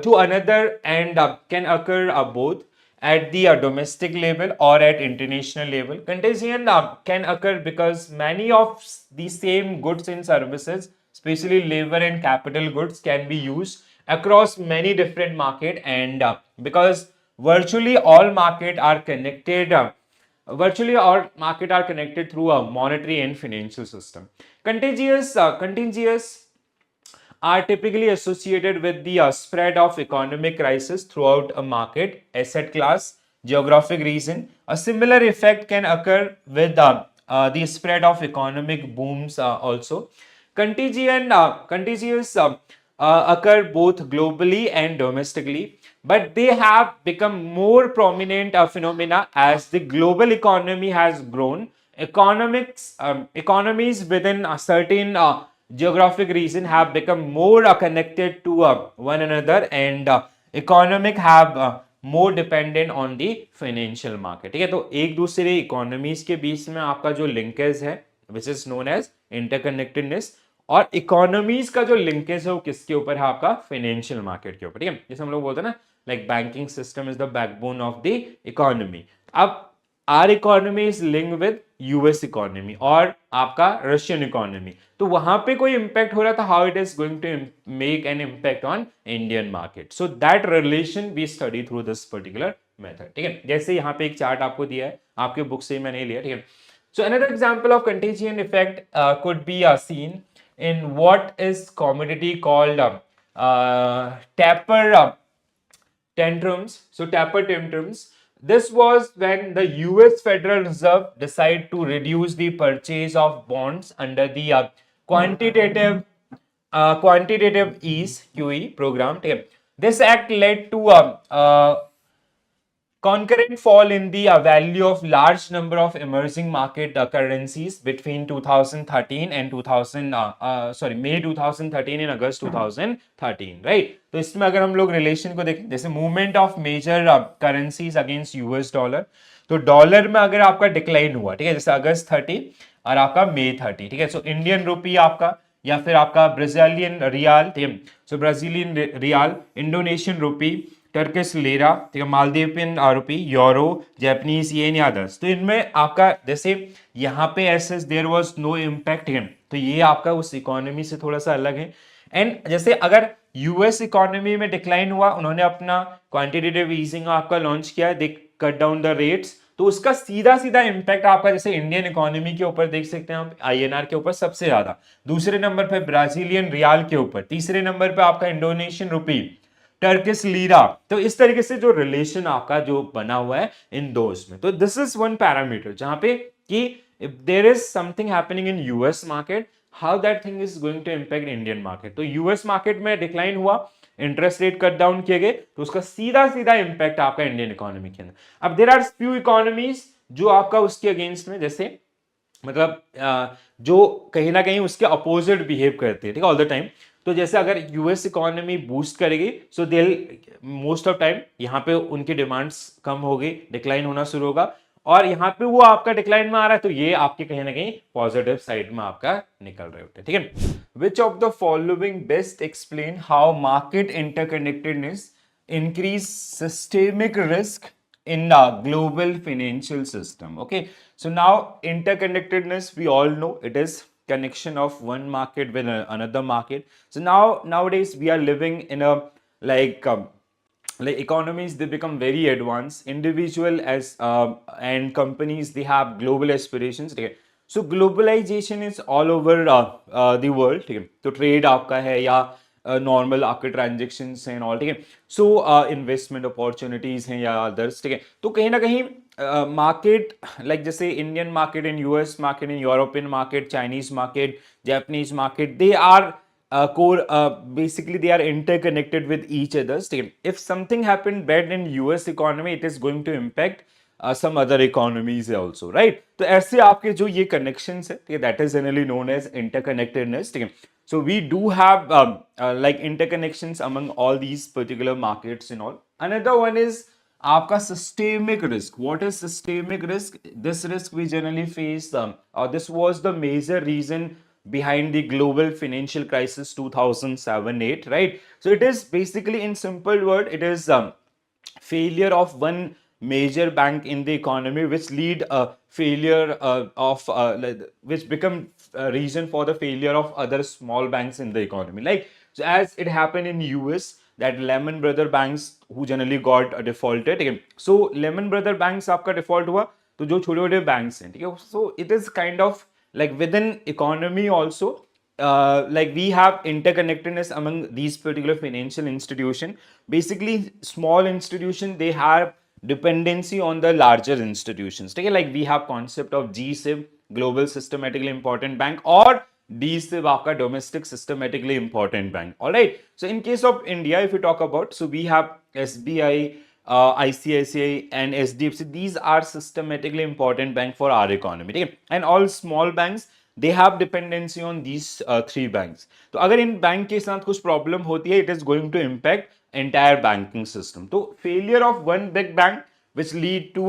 to another, and can occur both at the domestic level or at international level. Contagion can occur because many of the same goods and services, especially labor and capital goods, can be used across many different market, and because virtually all market are connected. Virtually all market are connected through a monetary and financial system. Contagious are typically associated with the spread of economic crisis throughout a market, asset class, geographic region. A similar effect can occur with the spread of economic booms also. Contagious occur both globally and domestically, but they have become more prominent phenomena as the global economy has grown. Economies within a certain geographic region have become more connected to one another, and economic have more dependent on the financial market. ठीक है, तो एक दूसरे economies के बीच में आपका जो लिंकेज है which is known as interconnectedness, और इकोनॉमीज का जो लिंकेज है वो किसके ऊपर है? आपका फाइनेंशियल मार्केट के ऊपर। ठीक है, जैसे हम लोग बोलते हैं ना, like banking system is the backbone of the economy. अब our economy is link with US economy और आपका रशियन इकोनॉमी, तो वहां पे कोई इंपैक्ट हो रहा था, how it is going to make an impact on Indian market. So that relation we study through this particular method. ठीक है, जैसे यहाँ पे एक चार्ट आपको दिया है, आपके बुक से ही मैंने लिया। ठीक है, so another example of contagion effect could be seen in what is commodity called taper tantrums. So taper tantrums. This was when the US Federal Reserve decided to reduce the purchase of bonds under the quantitative quantitative ease QE program. This act led to concurrent fall in the value of large number of emerging market currencies between 2013 and 2000 May 2013 and August 2013, right? तो इसमें अगर हम लोग relation को देखें, जैसे movement of major currencies against US dollar, तो dollar में अगर आपका डिक्लाइन हुआ, ठीक है, जैसे अगस्त 30 और आपका मई 30, ठीक है, सो इंडियन रुपी आपका या फिर आपका ब्राजीलियन रियाल, ठीक है, so Brazilian real, Indonesian rupee, Turkish lira, ठीक है, Maldivian rupee, euro, Japanese yen या अदर्स, तो इनमें आपका जैसे यहाँ पे एसेस देयर वाज नो इम्पैक्ट है, तो ये आपका उस इकोनॉमी से थोड़ा सा अलग है। एंड जैसे अगर यूएस इकोनॉमी में डिक्लाइन हुआ, उन्होंने अपना क्वांटिटेटिव ईजिंग आपका लॉन्च किया, दे कट डाउन द रेट्स, तो उसका सीधा सीधा इंपैक्ट आपका जैसे इंडियन इकोनॉमी के ऊपर देख सकते हैं आप, आईएनआर के ऊपर सबसे ज्यादा, दूसरे नंबर पे ब्राजीलियन रियाल के ऊपर, तीसरे नंबर पे आपका इंडोनेशियन रुपी, टर्किश लीरा। तो इस तरीके से जो रिलेशन आपका जो बना हुआ है इन दोज में, तो दिस इज वन पैरामीटर जहां पे कि if there is something happening in US market, how that thing is going to impact Indian market. तो यूएस मार्केट में डिक्लाइन हुआ, इंटरेस्ट रेट कट डाउन किए गए, तो उसका सीधा सीधा इंपैक्ट आपका इंडियन इकोनॉमी के अंदर। अब देयर आर फ्यू इकोनॉमीज जो आपका उसके अगेंस्ट में, जैसे मतलब जो कहीं ना कहीं उसके अपोजिट बिहेव करते हैं, ठीक है, ऑल द टाइम। तो जैसे अगर यूएस इकोनॉमी बूस्ट करेगी, सो दे मोस्ट ऑफ टाइम यहाँ पे उनकी डिमांड्स कम होगी, डिक्लाइन होना शुरू होगा, और यहाँ पे वो आपका डिक्लाइन में आ रहा है, तो ये आपके कहीं ना कहीं पॉजिटिव साइड में आपका निकल रहे होते हैं। ठीक है, which of the following best explain how market interconnectedness increase systemic risk in the global financial system. Okay, so now interconnectedness, we all know it is connection of one market with another market. So nowadays we are living in a like economies, they become very advanced, individual as and companies, they have global aspirations. Okay, so globalization is all over the world. ठीक है, तो trade आपका है या normal आपके transactions हैं all, ठीक है, सो इन्वेस्टमेंट अपॉर्चुनिटीज हैं या अदर्स, ठीक है, तो कहीं ना कहीं मार्केट लाइक जैसे Indian market in US market in European market, Chinese market, Japanese market, they are core basically they are interconnected with each others. If something happened bad in US economy, it is going to impact some other economies also, right? तो ऐसे आपके जो ये connections है, that is generally known as interconnectedness. So we do have like interconnections among all these particular markets and all. Another one is आपका systemic risk. What is systemic risk? This risk we generally face, or this was the major reason behind the global financial crisis 2007-8, right? So it is basically, in simple word, it is failure of one major bank in the economy which lead a failure which become a reason for the failure of other small banks in the economy. Like, so as it happened in US, that Lehman Brother banks who generally got defaulted, ठीक है? So Lehman Brother banks आपका default हुआ, तो जो छोटे छोटे banks हैं, ठीक है? So it is kind of like within economy also, like we have interconnectedness among these particular financial institution. Basically small institution, they have dependency on the larger institutions, ठीक है? Like we have concept of GSIB, global systematically important bank, or DSIB आपका domestic systematically important bank. All right, so in case of India, if you talk about, so we have SBI, ICICI and SDFC. These are systematically important bank for our economy, ठीक है? And all small banks, they have dependency on these three banks. तो अगर इन bank के साथ कुछ problem होती है, it is going to impact entire banking system. तो failure of one big bank which lead to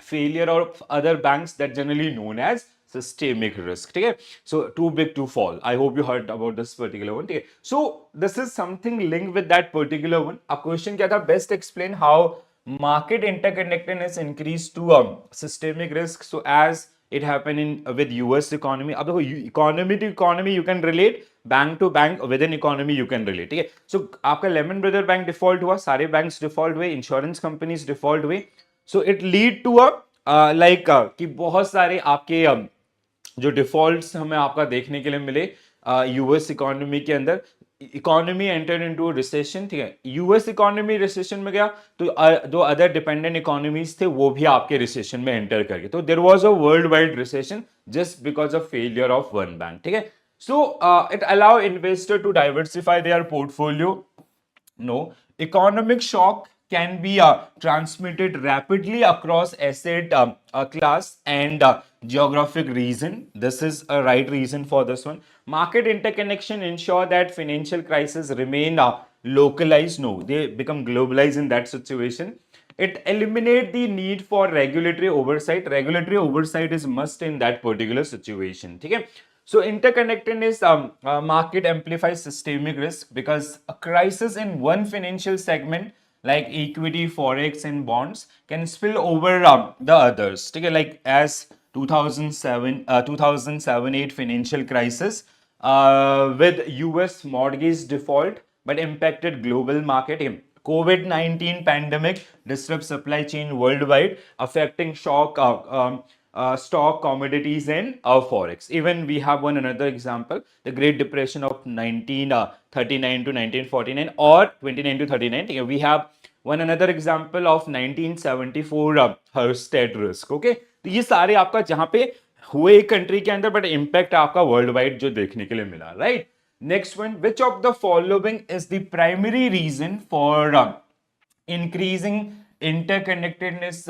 failure of other banks, that generally known as systemic risk, ठीक है? So too big to fall. I hope you heard about this particular one, ठीक है? So this is something linked with that particular one. अब question क्या था? Best explain how market interconnectedness increased to systemic risk. So as it happened in with US economy. अब देखो economy to economy you can relate, bank to bank within economy you can relate, ठीक है? So आपका Lehman Brother bank default हुआ, सारे banks default हुए, insurance companies default हुए. So it lead to a कि बहुत सारे आपके जो डिफॉल्ट्स हमें आपका देखने के लिए मिले यूएस इकोनॉमी के अंदर. इकोनॉमी एंटर इनटू रिसेशन, ठीक है? यूएस इकोनॉमी रिसेशन में गया, तो जो अदर डिपेंडेंट इकोनॉमीज थे वो भी आपके रिसेशन में एंटर कर गए. तो there was a world wide recession just because of failure of one bank, ठीक है? So it allow investor to diversify their portfolio. No, economic shock can be transmitted rapidly across asset class and geographic region. This is a right reason for this one. Market interconnection ensure that financial crises remain localized. No, they become globalized in that situation. It eliminate the need for regulatory oversight. Regulatory oversight is must in that particular situation. Okay? So interconnectedness market amplifies systemic risk because a crisis in one financial segment like equity, forex, and bonds can spill over the others. Okay? Like as 2007-8 financial crisis with US mortgage default, but impacted global market. COVID-19 pandemic disrupts supply chain worldwide, affecting stock, commodities, and forex. Even we have one another example, the Great Depression of 1939 to 1949 or 29 to 39. We have one another example of 1974 Hersted risk. Okay, तो ये सारे आपका जहां पे हुए एक country के अंदर, बट इम्पैक्ट आपका वर्ल्ड वाइड जो देखने के लिए मिला, right? Next one, which of the following is the primary reason for increasing interconnectedness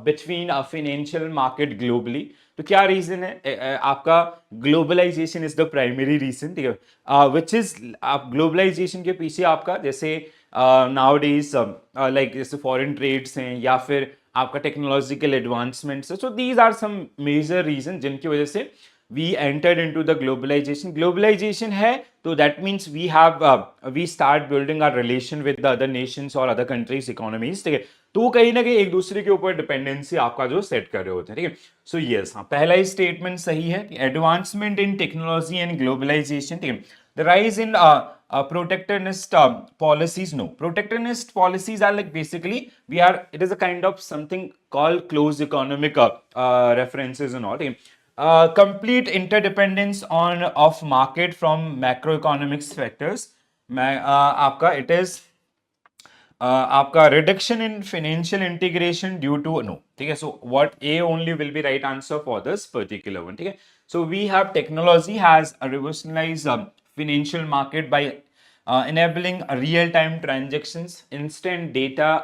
between a financial market globally? तो क्या रीजन है आपका? Globalization is the primary reason, ठीक है? विच इज आप ग्लोबलाइजेशन के पीछे आपका जैसे नाउ डेज लाइक जैसे फॉरेन ट्रेड्स हैं या फिर आपका टेक्नोलॉजिकल एडवांसमेंट्स है. So these are some major reason जिनकी वजह से we entered into the globalization. Globalization है तो that means we start building our relation with the other nations or other countries economies, ठीक है? तो वो कहीं ना कहीं एक दूसरे के ऊपर डिपेंडेंसी आपका जो सेट कर रहे होते हैं, ठीक है? सो यस, हाँ, पहला ही स्टेटमेंट सही है. Advancement in technology and globalization, ठीक है? The rise in protectionist policies. No, protectionist policies are like basically it is a kind of something called closed economic references and all, ठीक है? Complete interdependence of market from macroeconomics factors. आपका it is आपका reduction in financial integration due to no, ठीक है? So what A only will be right answer for this particular one, ठीक है? So we have technology has revolutionized financial market by enabling real-time transactions, instant data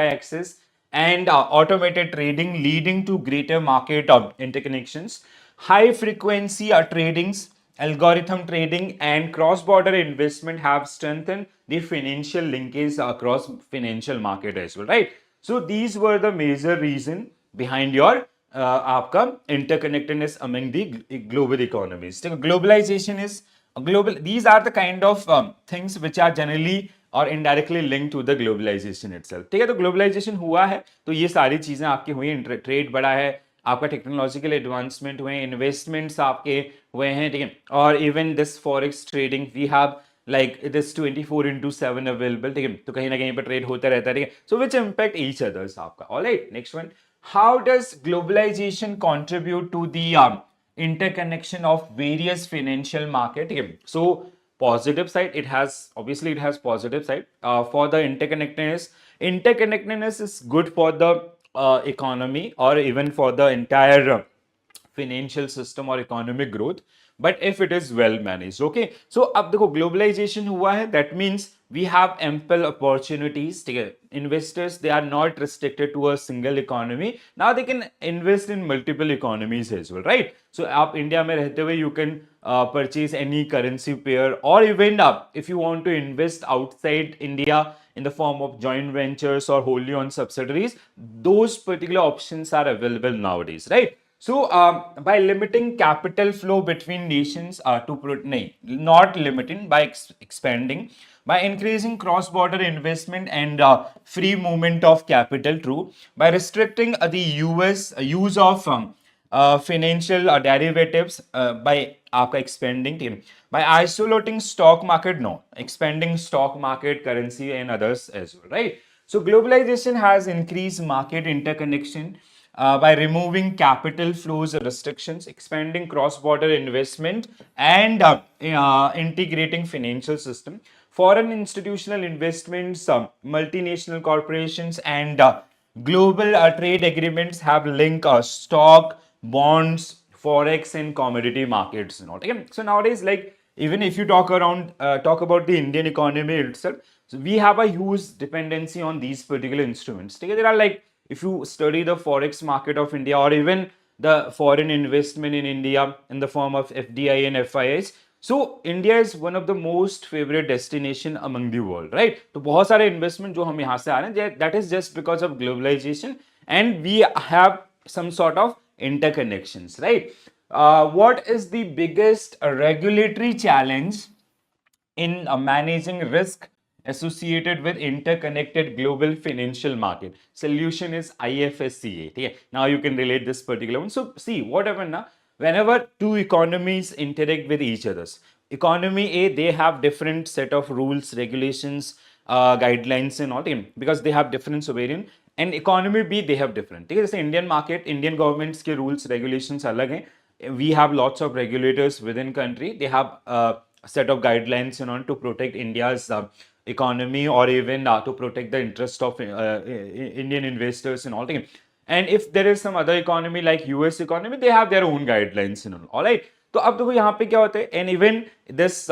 access, and automated trading, leading to greater market interconnections. High frequency tradings, algorithm trading, and cross-border investment have strengthened the financial linkage across financial market as well, right? So these were the major reason behind your आपका interconnectedness among the global economies. Globalization is global. These are the kind of things which are generally और indirectly link to the globalization itself. ठीक है, तो globalisation हुआ है तो ये सारी चीजें आपकी हुई, ट्रेड बढ़ा है, आपका टेक्नोलॉजिकल एडवांसमेंट हुए, इन्वेस्टमेंट्स आपके हुए हैं। ठीक है, और even this forex trading we have like it is 24/7 available. ठीक है, तो कहीं ना कहीं पर ट्रेड होता रहता है। ठीक है, so which impact each others आपका। Alright, next one, how does globalization contribute to the interconnection of various financial market? Okay, so positive side, it has obviously it has positive side. For the interconnectedness is good for the economy or even for the entire financial system or economic growth, but if it is well managed. Okay, so अब देखो globalization हुआ है, that means we have ample opportunities. ठीक है, investors they are not restricted to a single economy, now they can invest in multiple economies as well, right? So आप India में रहते हुए you can purchase any currency pair, or even if you want to invest outside India in the form of joint ventures or wholly owned subsidiaries, those particular options are available nowadays, right? So, by limiting capital flow between nations not limiting, by expanding, by increasing cross-border investment and free movement of capital, true, by restricting the US use of financial derivatives, by आपका expanding team, by isolating stock market, no, expanding stock market, currency and others as well, right? So globalization has increased market interconnection by removing capital flows restrictions, expanding cross-border investment, and integrating financial system. Foreign institutional investments, multinational corporations, and global trade agreements have linked stock, bonds, forex, and commodity markets. Okay? So nowadays, like even if you talk about the Indian economy itself, so we have a huge dependency on these particular instruments. Okay? There are like, if you study the forex market of India or even the foreign investment in India in the form of FDI and FIS, so India is one of the most favorite destination among the world, right? तो बहुत सारे investment जो हम यहाँ से आ रहे हैं, that is just because of globalization, and we have some sort of interconnections, right? What is the biggest regulatory challenge in managing risk associated with interconnected global financial market? Solution is IFSCA. Okay? Now you can relate this particular one. So see what happened now, whenever two economies interact with each others, economy A, they have different set of rules, regulations, guidelines and all, because they have different sovereign, and economy B, they have different. ठीक है, जैसे Indian market, Indian governments के rules regulations अलग हैं, we have lots of regulators within country, they have set of guidelines to protect India's economy, or even to protect the interest of Indian investors and all. And if there is some other economy like US economy, they have their own guidelines and all right. तो अब देखो यहाँ पे क्या होता है, and even this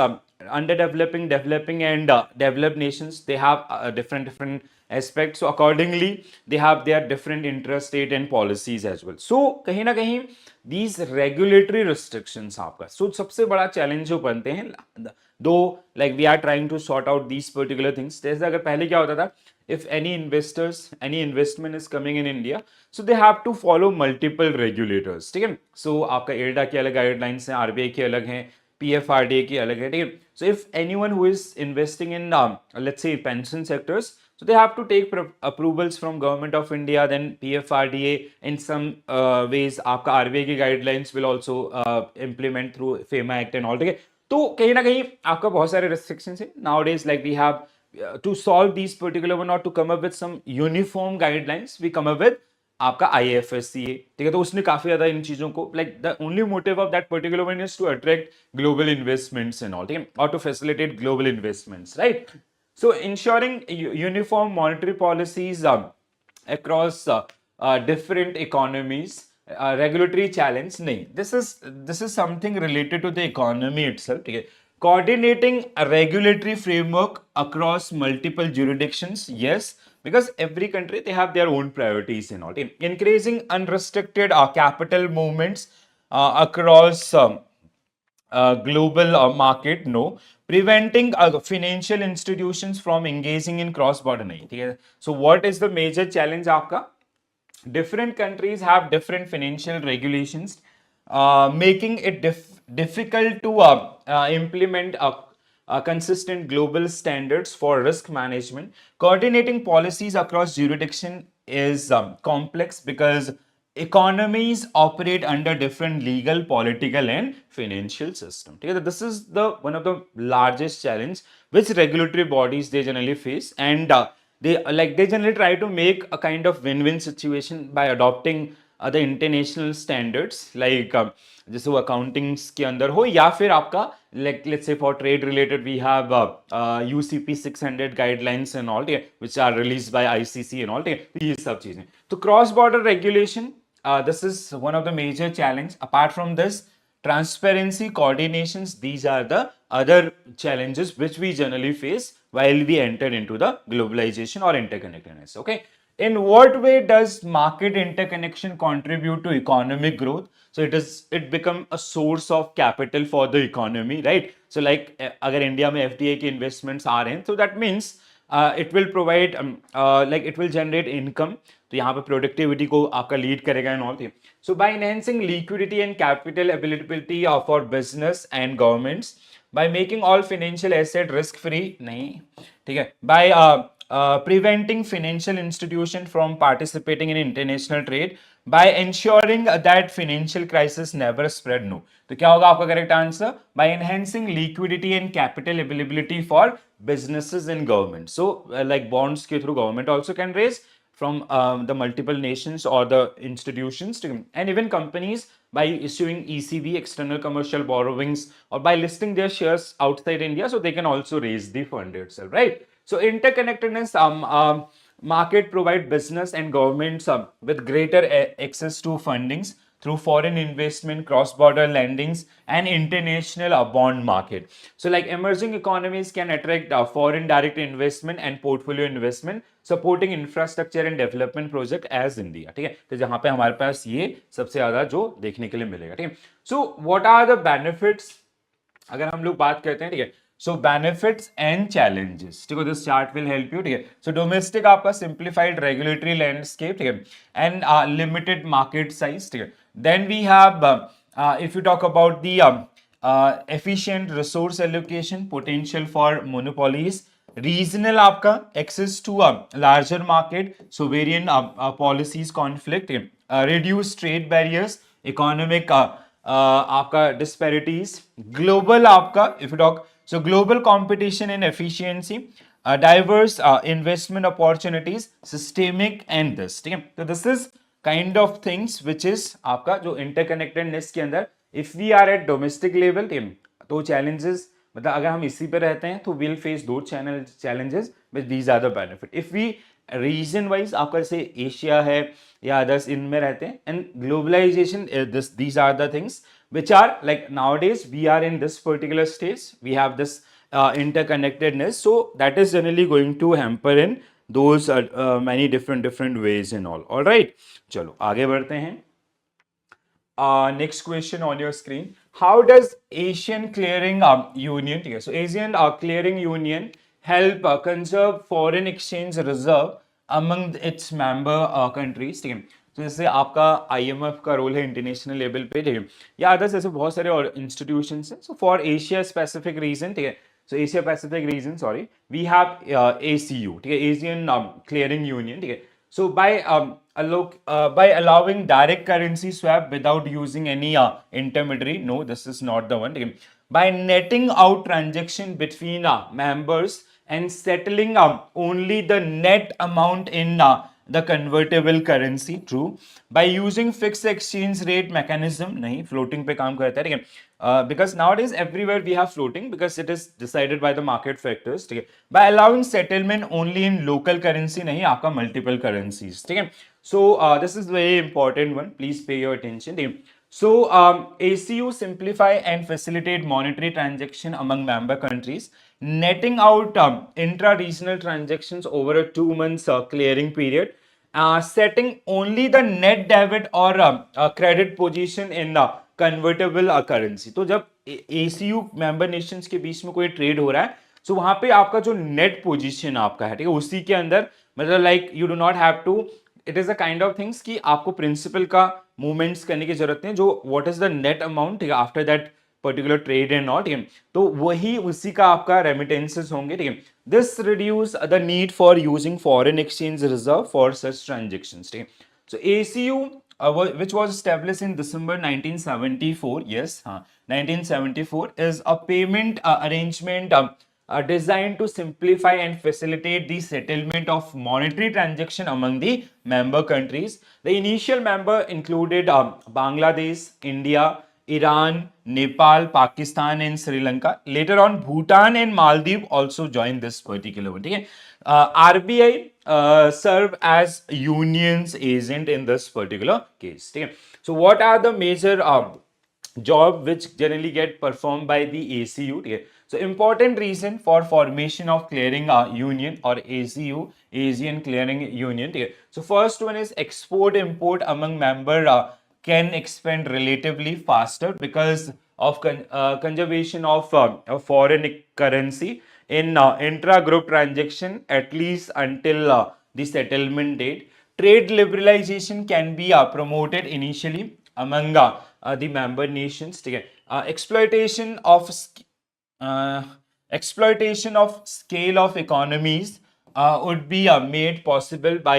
underdeveloping, developing and developed nations, they have different aspects, so accordingly they have their different interest rate and policies as well. So कहीं ना कहीं these regulatory restrictions आपका, so सबसे बड़ा challenge जो बनते हैं, though like we are trying to sort out these particular things. जैसे अगर पहले क्या होता था, if any investors, any investment is coming in India, so they have to follow multiple regulators. ठीक है, so आपका IRDA की अलग guidelines हैं, RBI की अलग हैं, PFRDA की अलग है. ठीक है, so if anyone who is investing in let's say pension sectors, so they have to take approvals from government of India, then PFRDA, in some ways आपका RBI की guidelines will also implement through FEMA Act and all. ठीक है, तो कहीं ना कहीं आपका बहुत सारे restrictions हैं nowadays, like we have to solve these particular one or to come up with some uniform guidelines, we come up with आपका IFSCA. ठीक है, तो उसने काफी ज्यादा इन चीजों को, like the only motive of that particular one is to attract global investments and all, ठीक है, or to facilitate global investments, right? So ensuring uniform monetary policies across different economies. Regulatory challenge नहीं, this is something related to the economy itself. ठीक है, coordinating a regulatory framework across multiple jurisdictions, yes, because every country they have their own priorities and all. Increasing unrestricted capital movements across global market, no. Preventing financial institutions from engaging in cross border नहीं. ठीक है, so what is the major challenge आपका? Different countries have different financial regulations, making it difficult to implement consistent global standards for risk management. Coordinating policies across jurisdiction is complex because economies operate under different legal, political, and financial system. Okay, this is the one of the largest challenge which regulatory bodies they generally face, and they generally try to make a kind of win-win situation by adopting the international standards like जैसे वो accountings के अंदर हो या फिर आपका like let's say for trade related we have UCP 600 guidelines and all which are released by ICC and all ये सब चीजें तो cross border regulation this is one of the major challenge. Apart from this, transparency, coordinations, these are the other challenges which we generally face while we enter into the globalization or interconnectedness. Okay. In what way does market interconnection contribute to economic growth? So it become a source of capital for the economy, right? So like अगर India में FDI के investments आ रहे हैं, so that means it will provide like it will generate income. तो यहाँ पे productivity को आपका लीड करेगा and all thing so by enhancing liquidity and capital availability for business and governments by making all financial asset risk free नहीं ठीक है by preventing financial institution from participating in international trade by ensuring that financial crisis never spread. No, तो क्या होगा आपका correct answer by enhancing liquidity and capital availability for businesses and government. So like bonds के through government also can raise from the multiple nations or the institutions and even companies by issuing ECB external commercial borrowings or by listing their shares outside India, so they can also raise the fund itself, right? So interconnectedness market provide business and governments with greater access to fundings through foreign investment, cross-border lendings, and international bond market. So like emerging economies can attract foreign direct investment and portfolio investment, supporting infrastructure and development project as India. ठीक है तो जहां पे हमारे पास ये सबसे ज्यादा जो देखने के लिए मिलेगा ठीक है so what are the benefits अगर हम लोग बात करते हैं ठीक है सो बेनिफिट्स एंड चैलेंजेस ठीक है this chart will help you ठीक है सो डोमेस्टिक आपका सिंप्लीफाइड रेगुलेटरी लैंडस्केप ठीक है एंड लिमिटेड मार्केट साइज ठीक है then we have if you talk about the efficient resource allocation potential for monopolies regional आपका access to a larger market sovereign policies conflict reduce trade barriers economic आपका disparities global आपका if you talk so global competition and efficiency diverse investment opportunities systemic and this ठीक है तो this is kind of things which is आपका जो interconnectedness के अंदर if we are at domestic level तो challenges मतलब अगर हम इसी पे रहते हैं तो विल फेस दो challenges but these are the benefit if we region wise आपका जैसे एशिया है या अदर्स इनमें रहते हैं and globalization these are the things which are like nowadays we are in this particular stage we have this interconnectedness so that is generally going to hamper in those many different ways and all right चलो आगे बढ़ते हैं next question on your screen how does Asian Clearing Union so Asian Clearing Union help conserve foreign exchange reserve among its member countries ठीक है तो जैसे आपका IMF का रोल है इंटरनेशनल लेवल पे ठीक है या अदर्स ऐसे बहुत सारे और इंस्टीट्यूशंस हैं so for Asia specific region ठीक है so Asia Pacific region sorry we have ACU ठीक है Asian Clearing Union ठीक है so by allowing direct currency swap without using any intermediary no this is not the one by netting out transaction between members and settling only the net amount in the convertible currency true by using fixed exchange rate mechanism नहीं floating पे काम करता है ठीक है because nowadays everywhere we have floating because it is decided by the market factors ठीक है by allowing settlement only in local currency नहीं आपका multiple currencies ठीक है so this is very important one please pay your attention ठीक है so ACU simplify and facilitate monetary transaction among member countries netting out intra-regional transactions over a 2 months clearing period setting only the net debit or credit position in the convertible currency तो जब ACU member nations के बीच में कोई trade हो रहा है so वहां पे आपका जो नेट पोजीशन आपका है ठीक है उसी के अंदर मतलब like you do not have to it is a kind of things कि आपको प्रिंसिपल का मूवमेंट्स करने की जरूरत नहीं जो what is the net amount ठीक है after that particular trade and not, ठीक है, तो वही उसी का आपका रेमिटेंसेस होंगे, ठीक है. This reduce the need for using foreign exchange reserve for such transactions, ठीक है. सो ACU which was established in December 1974, yes, 1974, is a payment arrangement designed to simplify and facilitate the settlement of monetary transaction among the member countries. The initial member included Bangladesh, India, Iran, Nepal, Pakistan, and Sri Lanka. Later on, Bhutan and Maldives also joined this particular one. Okay? RBI serve as union's agent in this particular case. Okay? So, what are the major job which generally get performed by the ACU? Okay? So, important reason for formation of clearing union or ACU, Asian Clearing Union. Okay? So, first one is export import among member can expand relatively faster because of conservation of foreign currency in intra-group transaction at least until the settlement date. Trade liberalization can be promoted initially among the member nations. Exploitation of uh, exploitation of scale of economies would be made possible by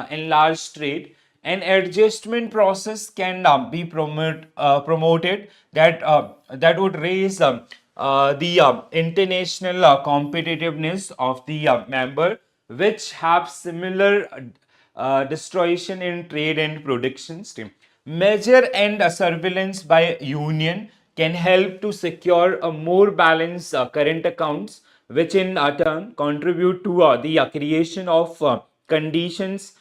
enlarged trade. An adjustment process can be promoted that would raise the international competitiveness of the member which have similar distortion in trade and production stream. Measure and surveillance by union can help to secure a more balanced current accounts, which in turn contribute to the creation of conditions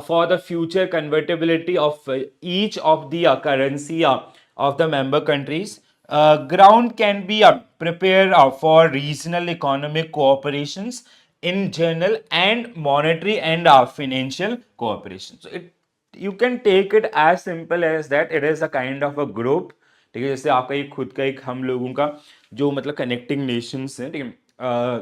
for the future convertibility of each of the currency of the member countries. Ground can be prepared for regional economic cooperations in general and monetary and financial cooperation. So you can take it as simple as that it is a kind of a group, ठीक है. जैसे आपका एक खुद का एक हम लोगों का जो मतलब कनेक्टिंग नेशंस हैं, ठीक है,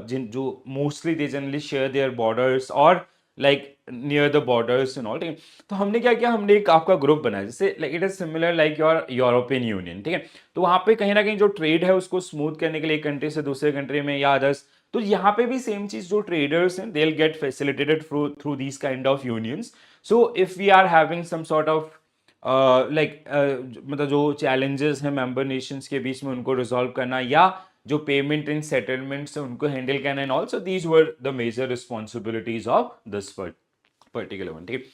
जिन जो mostly they generally share their borders और like near the borders and all, ठीक है. तो हमने क्या किया, हमने एक आपका ग्रुप बनाया जैसे like it is similar like your European union, ठीक है. तो वहां पे कहीं ना कहीं जो ट्रेड है उसको स्मूथ करने के लिए एक कंट्री से दूसरे कंट्री में या अदर्स, तो यहाँ पे भी सेम चीज, जो ट्रेडर्स हैं they will get facilitated through these kind of unions. So if we are having some sort of मतलब जो चैलेंजेस हैं मेंबर नेशंस के बीच में उनको रिजॉल्व करना या जो पेमेंट एंड सेटलमेंट्स है उनको हैंडल करना and also these were the major responsibilities of this particular one. ठीक है.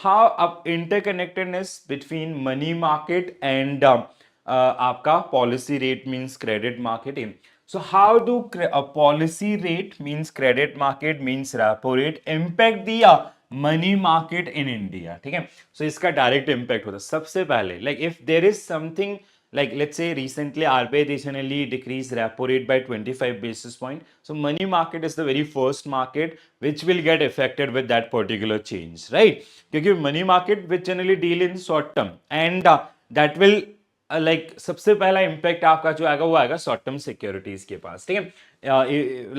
How अब interconnectedness between money market and आपका policy rate means credit market. So how do a policy rate means credit market means repo rate impact the money market in India? ठीक है. So इसका direct impact होता है. सबसे पहले like if there is something like let's say recently RBI recently decreased repo rate by 25 basis point. So money market is the very first market which will get affected with that particular change, right? क्योंकि money market which generally deal in short term and that will like सबसे पहला impact आपका जो आएगा वो आएगा short term securities के पास, ठीक है.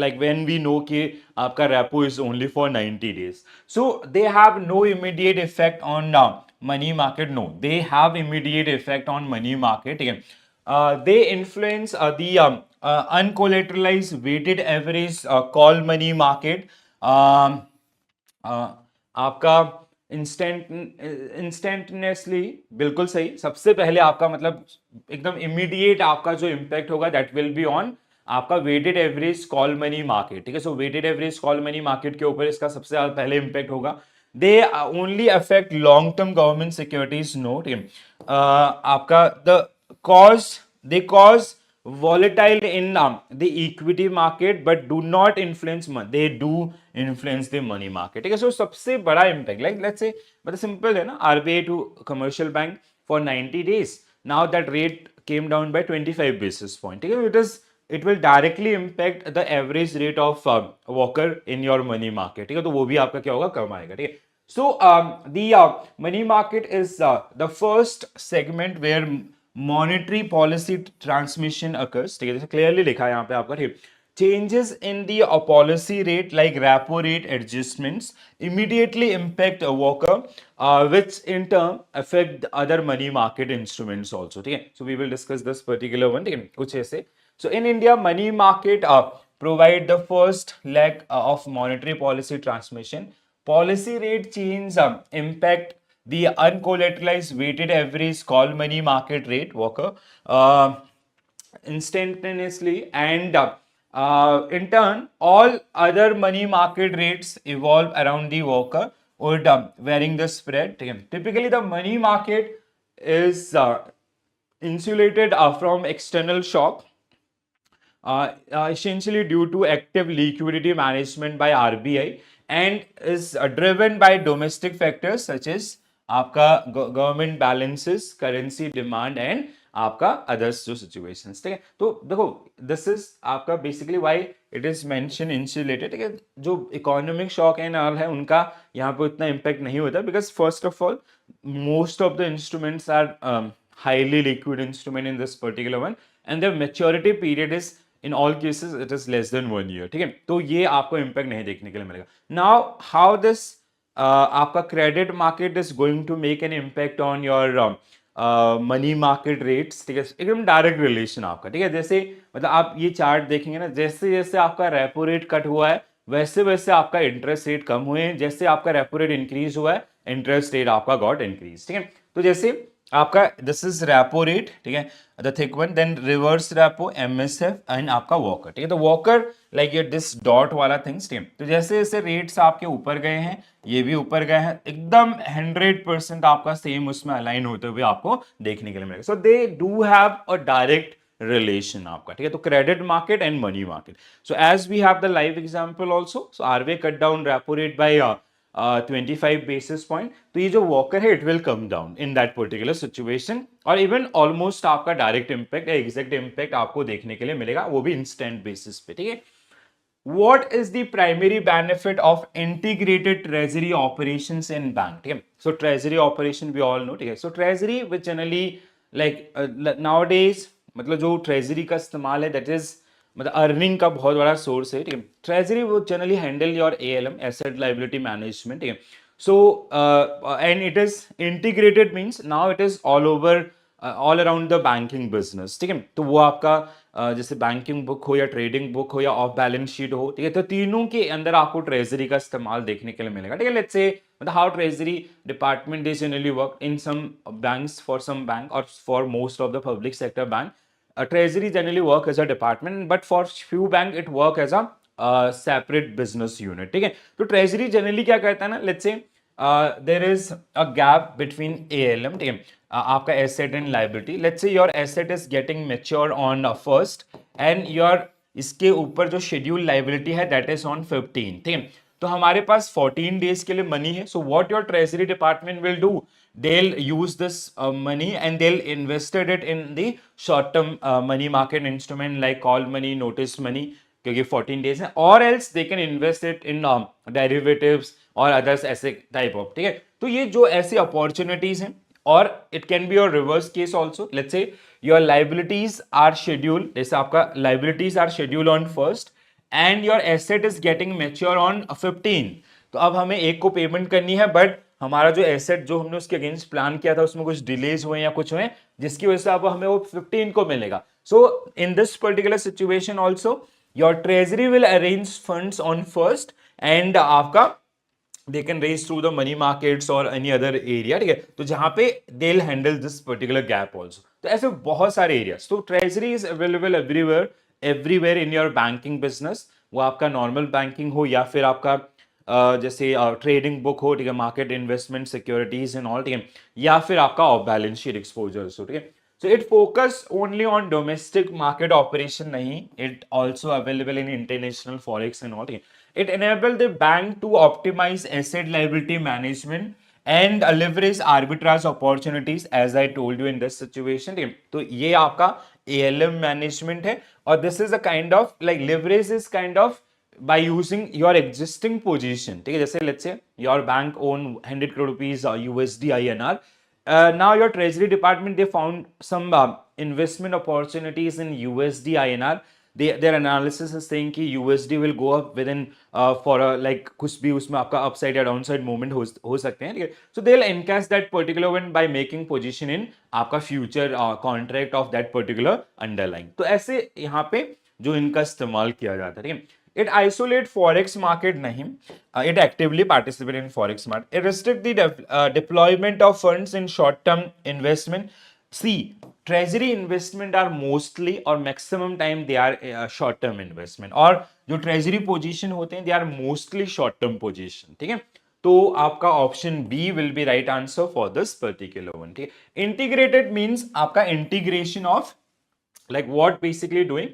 Like when we know कि आपका repo is only for 90 days, so they have no immediate effect on money market. No, they have immediate effect on money market. ठीक है. They influence the uncollateralized weighted average call money market. आपका इंस्टेंटनेसली बिल्कुल सही. सबसे पहले आपका मतलब एकदम इमीडिएट आपका जो इम्पैक्ट होगा दैट विल बी ऑन आपका weighted average call money market, ठीक है. So weighted average call money market के ऊपर इसका सबसे ज्यादा पहले इम्पैक्ट होगा. They only affect long term government securities note. आपका the cause they cause volatile in the equity market but do not influence money, they do influence the money market, ठीक है. सो सबसे बड़ा impact like let's say मतलब simple है ना, RBI to commercial bank for 90 days, now that rate came down by 25 basis point, ठीक है. it will directly impact the average rate of walker in your money market, ठीक है. तो वो भी आपका क्या होगा, कम आएगा, ठीक है. So the money market is the first segment where monetary policy transmission occurs, ठीक है. जैसे क्लियरली लिखा है यहाँ पे आपका, ठीक. changes in the policy rate like repo rate adjustments immediately impact a worker, which in turn affect the other money market instruments also. ठीक है, so we will discuss this particular one. ठीक है, कुछ ऐसे. So in India, money market provide the first leg of monetary policy transmission. Policy rate change impact the uncollateralized weighted average call money market rate worker. Instantaneously, and in turn all other money market rates evolve around the worker or varying the spread. Typically the money market is insulated from external shock, essentially due to active liquidity management by RBI, and is driven by domestic factors such as आपका government balances, currency demand and आपका others जो situations. ठीक है, तो देखो this is आपका basically why it is mention insulated. ठीक है, जो इकोनॉमिक शॉक एंड ऑल है उनका यहाँ पे उतना इम्पैक्ट नहीं होता, because first of all most of the instruments are highly liquid instrument in this particular one, and the maturity period is in all cases it is less than 1 year. ठीक है, तो ये आपको इम्पैक्ट नहीं देखने के लिए मिलेगा. नाउ हाउ दिस आपका credit market is going to make an impact on your money market rates. ठीक है, एकदम डायरेक्ट रिलेशन आपका. ठीक है, जैसे मतलब आप ये चार्ट देखेंगे ना, जैसे जैसे आपका रेपो रेट कट हुआ है वैसे वैसे आपका इंटरेस्ट रेट कम हुए हैं, जैसे आपका रेपो रेट इंक्रीज हुआ है इंटरेस्ट रेट आपका गॉट इंक्रीज. ठीक है, तो जैसे आपका दिस इज रेपो रेट. ठीक है, the thick one, then reverse repo, MSF and आपका वॉकर. ठीक है, तो वॉकर लाइक ये दिस डॉट वाला थिंग्स. ठीक है, तो जैसे जैसे रेट्स आपके ऊपर गए हैं ये भी ऊपर गए हैं, एकदम 100% आपका सेम उसमें अलाइन होते हुए आपको देखने के लिए मिलेगा. So they do have a direct relation आपका. ठीक है, तो credit market and money market. So as we have the live example also, so RBI cut down repo rate by 25 basis point. तो ये जो वॉकर है it will come down in that particular situation, और इवन ऑलमोस्ट आपका direct impact, exact impact आपको देखने के लिए मिलेगा, वो भी इंस्टेंट बेसिस पे. ठीक है, what is the primary benefit of integrated treasury operations in bank? ठीक है, so treasury operation we all know. ठीक है, so treasury which generally like nowadays मतलब जो ट्रेजरी का इस्तेमाल है दैट इज मतलब अर्निंग का बहुत बड़ा सोर्स है. ठीक है, ट्रेजरी वो generally handle your ALM, asset liability management. ठीक है, so and it is integrated means now it is all over all around the banking business. ठीक है, तो वो आपका जैसे बैंकिंग बुक हो या ट्रेडिंग बुक हो या ऑफ बैलेंस शीट हो. ठीक है, तो तीनों के अंदर आपको ट्रेजरी का इस्तेमाल देखने के लिए मिलेगा. ठीक है, लेट्स से मतलब how treasury department is generally work in some banks, for some bank और for most of the public sector bank, treasury generally work as a department, but for few bank it work as a separate business unit. ठीक है, तो treasury generally क्या करता है ना, let's say there is a gap between ALM. ठीक है, आपका asset and liability. Let's say your asset is getting mature on first and your इसके ऊपर जो schedule liability है that is on 15. ठीक है, तो हमारे पास 14 days के लिए मनी है. So what your treasury department will do, they'll use this money and they'll invested it in the short term money market instrument like call money, notice money, क्योंकि 14 days है, or else they can invest it in derivatives or others ऐसे type of. ठीक है, तो ये जो ऐसे opportunities हैं, और it can be your reverse case also. Let's say your liabilities are scheduled, जैसे आपका liabilities are scheduled on first and your asset is getting mature on 15. तो अब हमें एक को पेमेंट करनी है, बट हमारा जो एसेट जो हमने उसके अगेंस्ट प्लान किया था उसमें कुछ डिलेज हुए या कुछ हुए जिसकी वजह से अब हमें वो 15 को मिलेगा. So in this particular situation also your treasury will arrange funds on first and आपका they can raise through the money markets और एनी अदर एरिया. ठीक है, तो जहां पे they will handle this particular gap also. तो ऐसे बहुत सारे एरियाज. तो treasury is available everywhere in your banking business, वो आपका नॉर्मल बैंकिंग हो या फिर आपका जैसे ट्रेडिंग बुक हो. ठीक है, market investment securities and all. ठीक है, या फिर आपका ऑफ बैलेंस शीट एक्सपोजर्स हो. ठीक है, so it focus only on domestic market operation नहीं, it also available in international forex and all. ठीक है, it enable the bank to optimize asset liability management and leverage arbitrage opportunities as I told you in this situation. तो ये आपका ALM management है, और this is a kind of like leverage is kind of by using your existing position. ठीक है, जैसे let's say your bank own 100 crore rupees USD INR. Now your treasury department they found some investment opportunities in USD INR their analysis is saying कि USD will go up within for a like कुछ भी उसमें आपका upside या downside movement हो सकते हैं, ठीक है. So they'll encash that particular one by making position in आपका future contract of that particular underlying. तो ऐसे यहाँ पे जो इनका इस्तेमाल किया जाता है, ठीक है. It isolate forex market नहीं, it actively participate in forex market. It restrict the deployment of funds in short term investment. See, treasury investment are mostly or maximum time they are short term investment, और जो treasury position होते हैं they are mostly short term position, ठीक है. तो आपका option B will be right answer for this particular one, ठीक है. इंटीग्रेटेड मींस आपका integration of like what basically doing,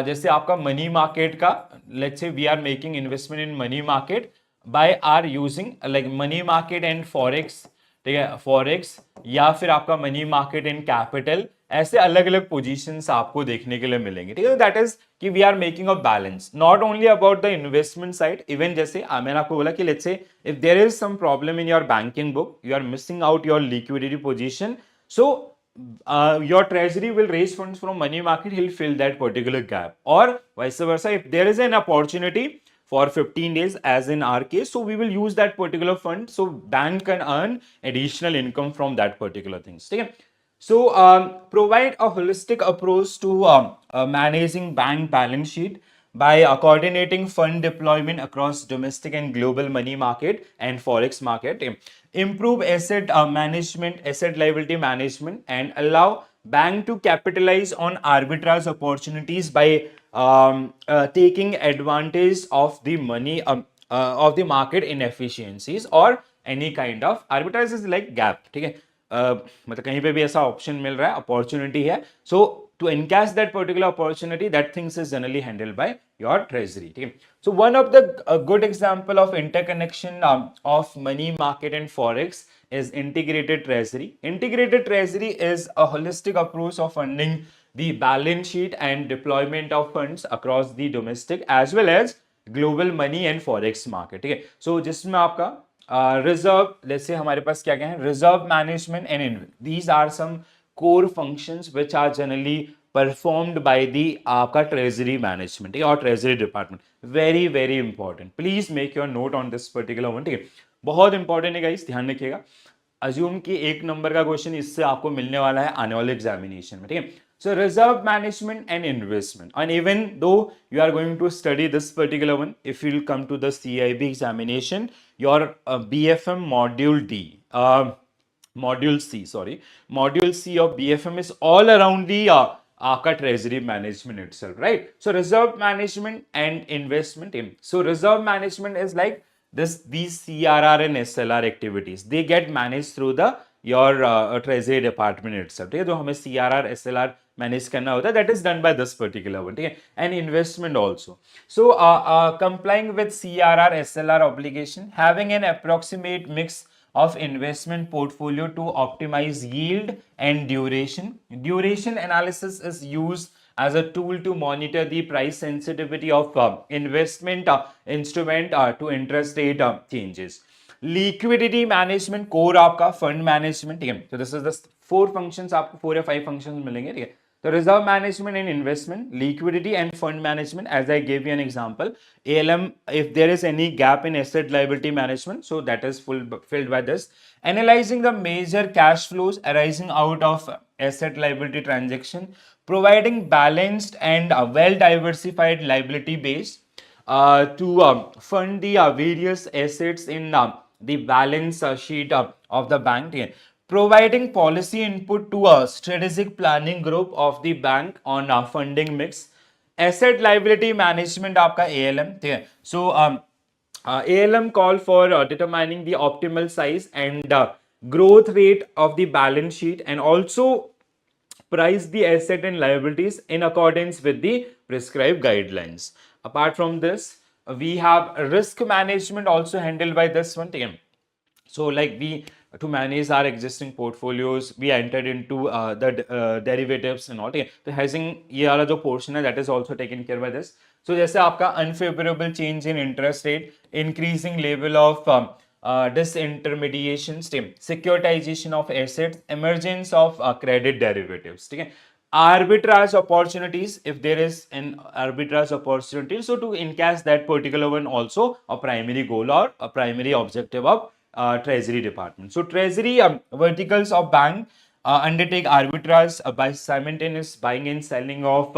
जैसे आपका मनी मार्केट का, let's say we are making investment in money market by or using like money market and forex, ठीक है, forex, या फिर आपका मनी मार्केट इन कैपिटल, ऐसे अलग अलग पोजीशंस आपको देखने के लिए मिलेंगे, ठीक है. दैट इज कि we are making a balance not only about the investment side. Even जैसे मैंने आपको बोला कि let's say if there is some problem in your banking book, you are missing out your liquidity position, so your treasury will raise funds from money market, he'll fill that particular gap, or vice versa. If there is an opportunity for 15 days as in our case, so we will use that particular fund, so bank can earn additional income from that particular things, okay. So provide a holistic approach to managing bank balance sheet by coordinating fund deployment across domestic and global money market and forex market. Improve asset management, asset liability management, and allow bank to capitalize on arbitrage opportunities by taking advantage of the money of the market inefficiencies or any kind of arbitrage is like gap, ठीक है. मतलब कहीं पे भी ऐसा option मिल रहा है, opportunity है, so to encash that particular opportunity, that things is generally handled by your treasury, ठीक है. So one of the good example of interconnection of money market and forex is integrated treasury. Integrated treasury is a holistic approach of funding the balance sheet and deployment of funds across the domestic as well as global money and forex market, ठीक है. सो जिसमें आपका reserve, let's say हमारे पास क्या क्या है, reserve management and these are some core functions which are generally performed by the आपका treasury management, ठीक है, और treasury department. Very very important, please make your note on this particular one, ठीक है. बहुत इंपॉर्टेंट है गाइस, ध्यान रखिएगा. अज्यूम कि एक नंबर का क्वेश्चन इससे आपको मिलने वाला है आने वाले एग्जामिनेशन में, ठीक है. So reserve management and investment, and even though you are going to study this particular one, if you will come to the CIB examination, your BFM module D, module C, sorry, module C of BFM is all around the आपका treasury management itself, right? So reserve management and investment. So reserve management is like these CRR and SLR activities, they get managed through the your treasury department itself, ठीक है. जो हमें CRR SLR manage करना होता है, that is done by this particular one, ठीक है. And investment also, so complying with CRR SLR obligation, having an approximate mix of investment portfolio to optimize yield and duration. Duration analysis is used as a tool to monitor the price sensitivity of investment instrument to interest rate changes. Liquidity management, core आपका fund management, ठीक है. So this is the 4 functions, आपको 4 या 5 functions मिलेंगे, ठीक है. So reserve management and investment, liquidity and fund management, as I gave you an example. ALM, if there is any gap in asset liability management, so that is filled by this. Analyzing the major cash flows arising out of asset liability transaction, providing balanced and well diversified liability base to fund the various assets in the balance sheet of the bank. Providing policy input to a strategic planning group of the bank on funding mix. Asset liability management आपका ALM, ठीक है. So ALM call for determining the optimal size and growth rate of the balance sheet, and also price the asset and liabilities in accordance with the prescribed guidelines. Apart from this, we have risk management also handled by this one, ठीक है. So like we, to manage our existing portfolios, we entered into the derivatives and all, ठीक है. तो hedging ये वाला जो portion है, that is also taken care by this. So जैसे आपका unfavorable change in interest rate, increasing level of disintermediation, securitization of assets, emergence of credit derivatives, ठीक है. arbitrage opportunities, if there is an arbitrage opportunity, so to encash that particular one also a primary goal or a primary objective of treasury department. So treasury verticals of bank undertake arbitrage by simultaneous buying and selling of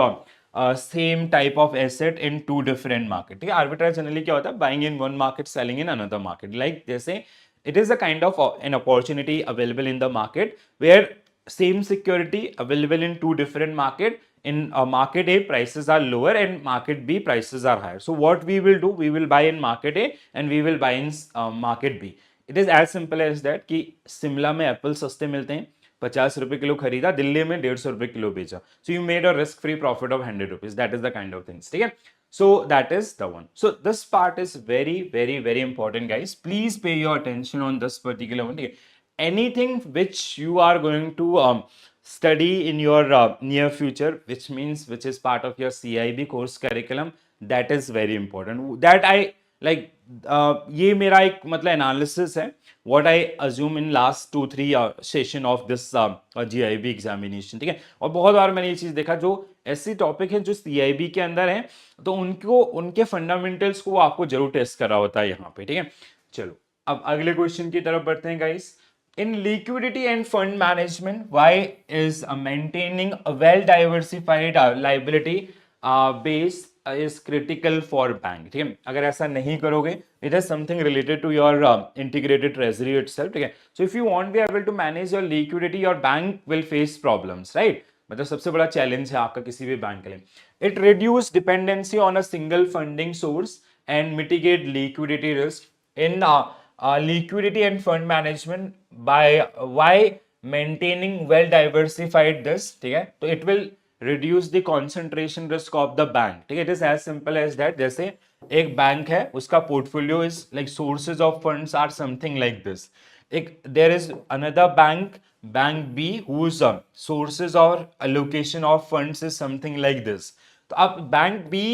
same type of asset in two different market. ठीक है, arbitrage generally क्या होता है, buying in one market, selling in another market. Like जैसे it is a kind of an opportunity available in the market where same security available in two different market. In market A, prices are lower, and market B, prices are higher. So what we will do, we will buy in market A and we will buy in market B. It is as simple as that कि शिमला में Apple सस्ते मिलते हैं, 50 रुपए kilo खरीदा, दिल्ली में 150 रुपए kilo बेचा. So you made a risk free profit of 100 rupees. That is the kind of things. ठीक है. So that is the one. So this part is very, very, very important, guys. Please pay your attention on this particular one. ठीक है. Anything which you are going to study in your near future, which is part of your CIB course curriculum, that is very important. That I like. ये मेरा एक मतलब analysis है what I assume in last 2-3 session of this GIB examination. ठीक है. और बहुत बार मैंने ये चीज देखा जो ऐसी टॉपिक है जो CIB के अंदर है, तो उनको उनके फंडामेंटल्स को आपको जरूर टेस्ट करा होता है यहाँ पे. ठीक है. चलो अब अगले क्वेश्चन की तरफ बढ़ते हैं, guys. In liquidity and fund management, why is maintaining a well-diversified liability base is critical for bank? ठीक है. अगर ऐसा नहीं करोगे, it is something related to your integrated treasury itself. ठीक है. So if you won't be able to manage your liquidity, your bank will face problems, right? मतलब सबसे बड़ा चैलेंज है आपका किसी भी बैंक के लिए. It reduce dependency on a single funding source and mitigate liquidity risk. In liquidity and fund management, by why maintaining well diversified this, ठीक है, तो it will reduce the concentration risk of the bank. ठीक है. It is as simple as that. जैसे एक bank है, उसका portfolio is like sources of funds are something like this. एक there is another bank, bank B, whose sources or allocation of funds is something like this. तो अब bank B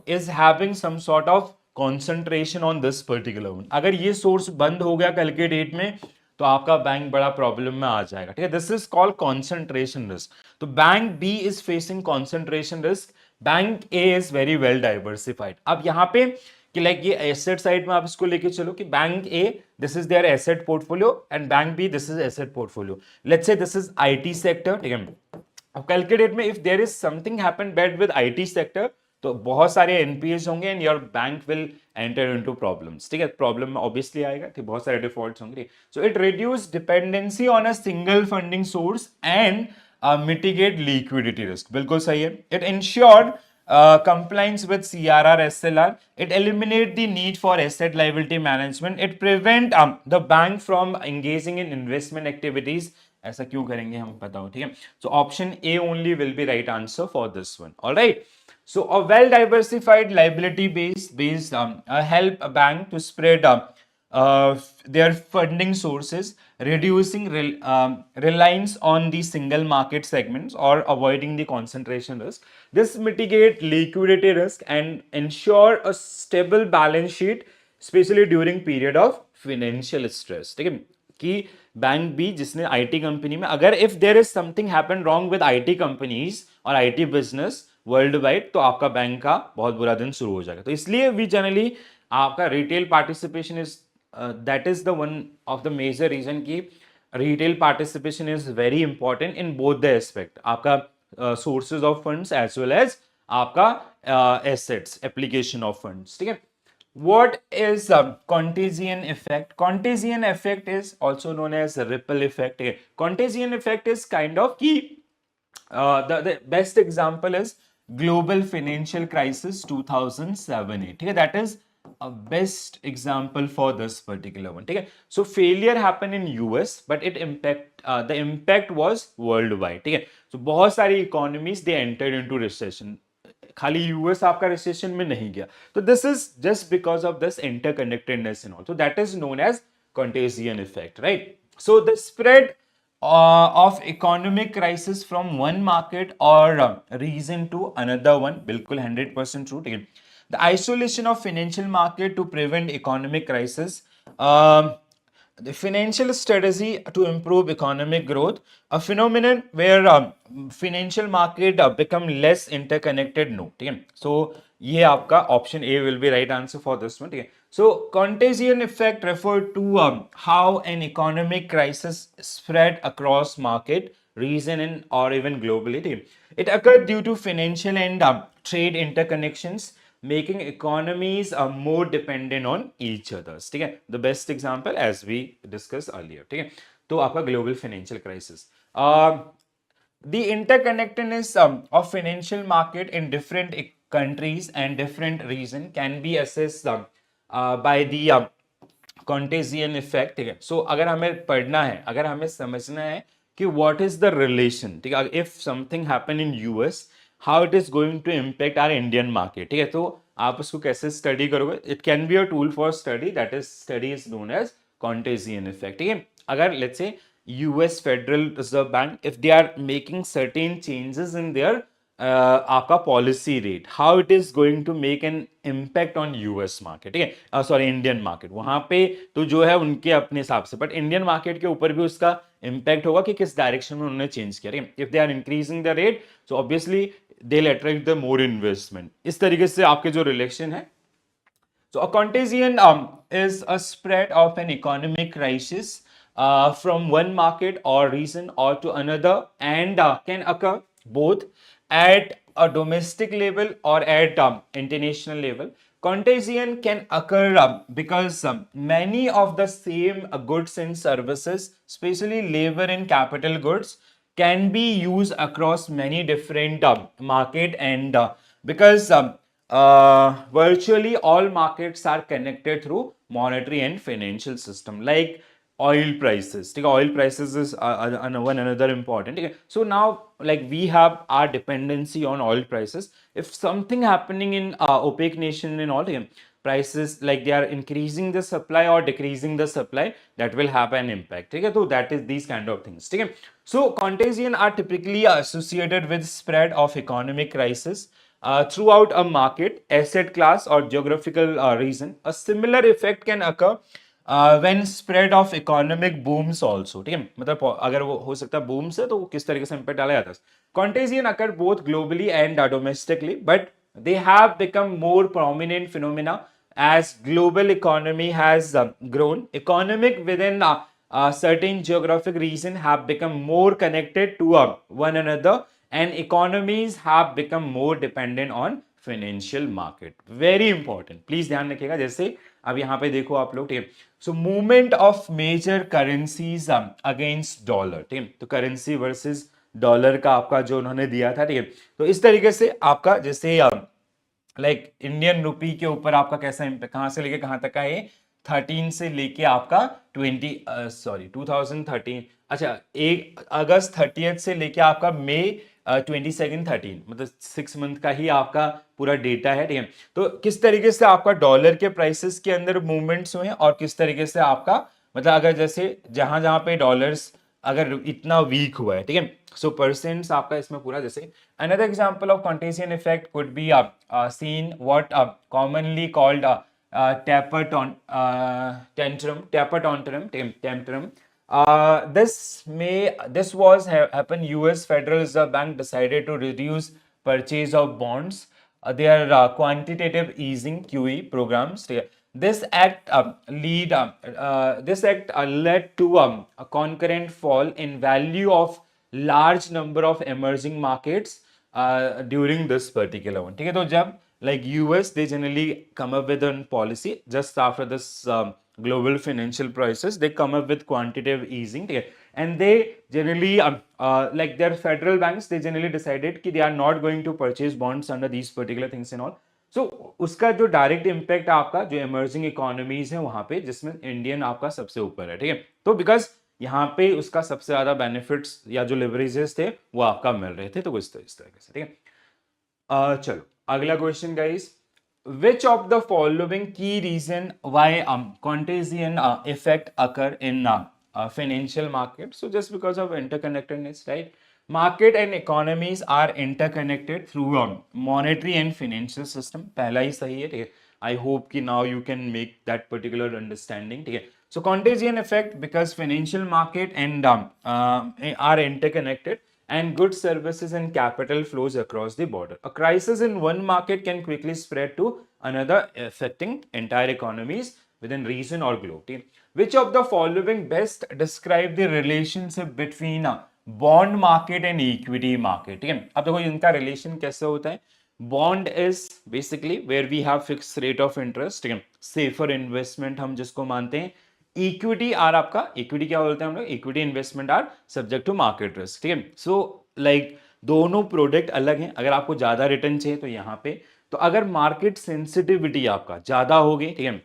is having some sort of concentration on this particular one. अगर ये source बंद हो गया कल के डेट में, तो आपका बैंक बड़ा प्रॉब्लम में आ जाएगा. ठीक है. This is called concentration risk. तो bank B is facing concentration risk, bank A is very well diversified. अब यहाँ पे कि लाइक ये एसेट साइड में आप इसको लेके चलो कि bank A this is their asset portfolio and bank B this is asset portfolio. Let's say this is IT sector. ठीक है. अब कल के डेट में if there is something happen bad with IT sector, तो बहुत सारे एनपीएस होंगे and your bank will enter into problems. ठीक है. प्रॉब्लम में ऑब्वियसली आएगा. ठीक. बहुत सारे डिफॉल्ट्स होंगे. So it reduce dependency on a single funding source and mitigate liquidity risk. बिल्कुल सही है. It insured compliance with CRR SLR. It eliminate the need for asset liability management. It prevent the bank from engaging in investment activities. ऐसा क्यों करेंगे हम बताओ. ठीक है. So option A only will be right answer for this one. All right. So a well diversified liability base help a bank to spread their funding sources, reducing reliance on the single market segments or avoiding the concentration risk. This mitigate liquidity risk and ensure a stable balance sheet, especially during period of financial stress. ठीक है. कि bank B जिसने IT company में, अगर if there is something happen wrong with IT companies और IT business worldwide, तो आपका bank का बहुत बुरा दिन शुरू हो जाएगा. तो इसलिए वी जनरली आपका retail participation is that is the one of the major reason की retail participation is very important in both the aspect. आपका sources of funds as well as आपका एसेट्स, एप्लीकेशन ऑफ फंड्स. ठीक है. What is contagion effect? Contagion effect is also known as ripple effect. Contagion effect is kind of key. The best example is global financial crisis 2007-8. ठीक है. That is a best example for this particular one. ठीक है. So failure happened in US, but the impact was worldwide. ठीक है. So बहुत सारी economies they entered into recession. खाली US आपका रिसेशन में नहीं गया. तो this is just because of this interconnectedness and all. So that is known as contagion effect, right. So the spread of economic crisis from one market or region to another one, बिल्कुल 100% true. ठीक है. The isolation of financial market to prevent economic crisis. the financial strategy to improve economic growth, a phenomenon where financial market become less interconnected. No, ठीक है. So ये आपका option A will be right answer for this one. ठीक है. So contagion effect refer to how an economic crisis spread across market, region, and or even globally. ठीक है. It occurred due to financial and trade interconnections, making economies more dependent on each others. ठीक है. The best example as we discussed earlier. ठीक है. तो आपका global financial crisis. The interconnectedness of financial market in different countries and different region can be assessed by the contagion effect. ठीक है. सो अगर हमें पढ़ना है, अगर हमें समझना है कि what is the relation, ठीक है, if something happen in US, how it is going to impact our Indian market. ठीक है. तो आप उसको कैसे स्टडी करोगे? It can be a tool for study, that is study is known as contagion effect. ठीक है. अगर let's say US Federal Reserve Bank, if they are making certain changes in their आपका policy rate, how it is going to make an impact on US market. ठीक है. Sorry, Indian market. वहां पे तो जो है उनके अपने हिसाब से, बट इंडियन मार्केट के ऊपर भी उसका इम्पैक्ट होगा कि किस डायरेक्शन में उन्होंने चेंज किया. ठीक है. If they are increasing the rate, so obviously they will attract the more investment. इस तरीके से आपके जो रिलेशन है. So a contagion is a spread of an economic crisis from one market or region or to another, and can occur both at a domestic level or at international level. Contagion can occur because many of the same goods and services, especially labor and capital goods, can be used across many different market, and because virtually all markets are connected through monetary and financial system, like oil prices. Oil prices is one another important. So now, like, we have our dependency on oil prices. If something happening in OPEC nation and all, prices, like, they are increasing the supply or decreasing the supply, that will have an impact. So that is these kind of things. So contagion are typically associated with spread of economic crisis throughout a market, asset class, or geographical region. A similar effect can occur when spread of economic booms also. ठीक है. मतलब अगर वो हो सकता है booms है तो किस तरीके से impact डाला जाता है. Contagion occur both globally and domestically, but they have become more prominent phenomena as global economy has grown. Economic within certain geographic region have become more connected to one another, and economies have become more dependent on financial market. Very important, please ध्यान रखिएगा. जैसे अब यहाँ पे देखो आप लोग. ठीक है. So movement of major currencies against dollar. ठीक है. तो करेंसी वर्सेस डॉलर का आपका जो उन्होंने दिया था. ठीक है. तो इस तरीके से आपका जैसे लाइक इंडियन रुपी के ऊपर आपका कैसा इम्पैक्ट, कहां से लेके कहां तक का है, 13 से लेके आपका 2013, अच्छा 1 अगस्त 30 से लेके आपका मई 22 13, मतलब 6 मंथ का ही आपका पूरा डेटा है. ठीक है. तो किस तरीके से आपका डॉलर के प्राइसेस के अंदर मूवमेंट्स हुए और किस तरीके से आपका, मतलब अगर जैसे जहां जहां पे डॉलर्स अगर इतना वीक हुआ है. ठीक है. सो परसेंट्स आपका इसमें पूरा. जैसे another example of contagion effect could be seen what commonly called taper tantrum. This was happen. US Federal Reserve Bank decided to reduce purchase of bonds. Their quantitative easing QE programs. This act led to a concurrent fall in value of large number of emerging markets during this particular one. ठीक है. तो जब like US, they generally come up with a policy just after this global financial crisis, they come up with quantitative easing. ठीक है. And they generally like their federal banks, they generally decided कि they are not going to purchase bonds under these particular things and all. So उसका जो direct impact आपका जो emerging economies है वहां पे, जिसमें इंडियन आपका सबसे ऊपर है. ठीक है. तो बिकॉज यहाँ पे उसका सबसे ज्यादा बेनिफिट्स या जो लिवरेजेस थे वो आपका मिल रहे थे. तो इस तरीके से. ठीक है. चलो अगला question guys. Which of the following key reason why contagion effect occur in financial market? So just because of interconnectedness, right? Market and economies are interconnected through monetary and financial system. पहला ही सही है. ठीक है. I hope कि now you can make that particular understanding, ठीक है. So contagion effect because financial market and are interconnected and goods, services and capital flows across the border. A crisis in one market can quickly spread to another, affecting entire economies within region or globe. Which of the following best describe the relationship between bond market and equity market? ठीक है. अब देखो इनका relation कैसे होता है. Bond is basically where we have fix rate of interest, ठीक है, सेफर इन्वेस्टमेंट हम जिसको मानते हैं. इक्विटी आर आपका, इक्विटी क्या बोलते हैं हम लोग, equity investment are subject to market risk, ठीक है. सो लाइक दोनों प्रोडक्ट अलग हैं. अगर आपको ज्यादा रिटर्न चाहिए तो यहाँ पे, तो अगर मार्केट सेंसिटिविटी आपका ज्यादा होगी, ठीक है,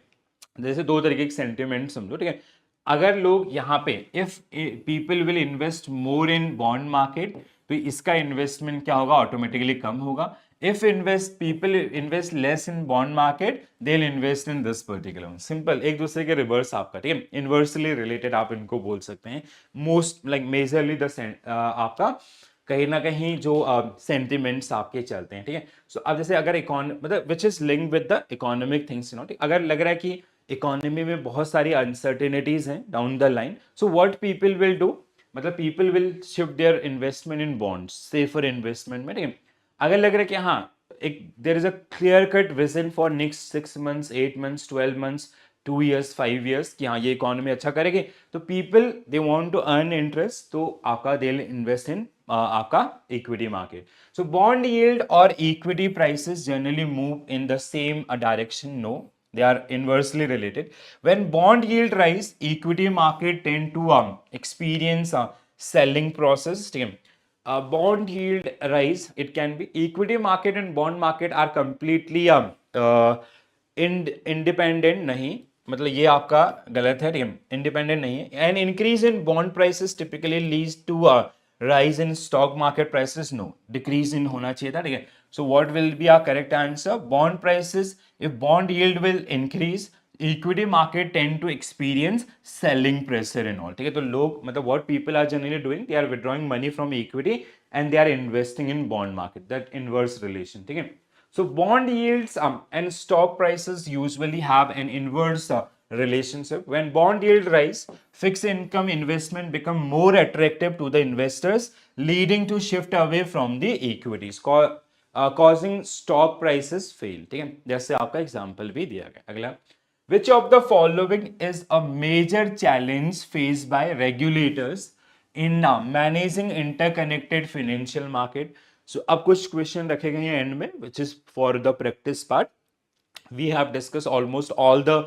जैसे दो तरीके के सेंटिमेंट समझो, ठीक है. अगर लोग यहाँ पे if people will invest more in bond market, तो इसका इन्वेस्टमेंट क्या होगा, ऑटोमेटिकली कम होगा. If people invest less in bond market, they'll invest in this particular one. Simple, एक दूसरे के रिवर्स आपका, ठीक है, इनवर्सली रिलेटेड आप इनको बोल सकते हैं. मोस्ट लाइक मेजरली द आपका कहीं ना कहीं जो सेंटिमेंट्स आपके चलते हैं, ठीक है. सो अब जैसे अगर मतलब which is link with the economic things, you know, अगर लग रहा है कि इकोनॉमी में बहुत सारी अनसर्टेनिटीज हैं down the line, so what people will do, मतलब people will shift their investment in bonds, safer investment में, ठीक है. अगर लग रहा है कि हाँ एक there is a clear cut vision for next 6 months, 8 months, 12 months, 2 years, 5 years कि हाँ ये इकोनॉमी अच्छा करेगी, तो people they want to earn interest, तो आपका दे इन्वेस्ट इन आपका equity market. So bond yield और equity prices generally move in the same direction, no, they are inversely related. When bond yield rise, equity market tend to experience selling process, ठीक है. Bond yield rise, it can be equity market and bond market are completely independent नहीं, मतलब ये आपका गलत है, ठीक है, इंडिपेंडेंट नहीं है. And increase in bond prices typically leads to rise in stock market prices, no, decrease in होना चाहिए था, ठीक है. So what will be our correct answer? Bond prices, if bond yield will increase, equity market tend to experience selling pressure and all, ठीक है. तो लोग मतलब what people are generally doing, they are withdrawing money from equity and they are investing in bond market, that inverse relation, ठीक है. So bond yields and stock prices usually have an inverse relationship. When bond yield rise, fixed income investment become more attractive to the investors, leading to shift away from the equities, causing stock prices fail, ठीक है. जैसे आपका example भी दिया गया. अगला, which of the following is a major challenge faced by regulators in managing interconnected financial market? So अब कुछ क्वेश्चन रखे गए हैं एंड में, which is for the practice part. We have discussed almost all the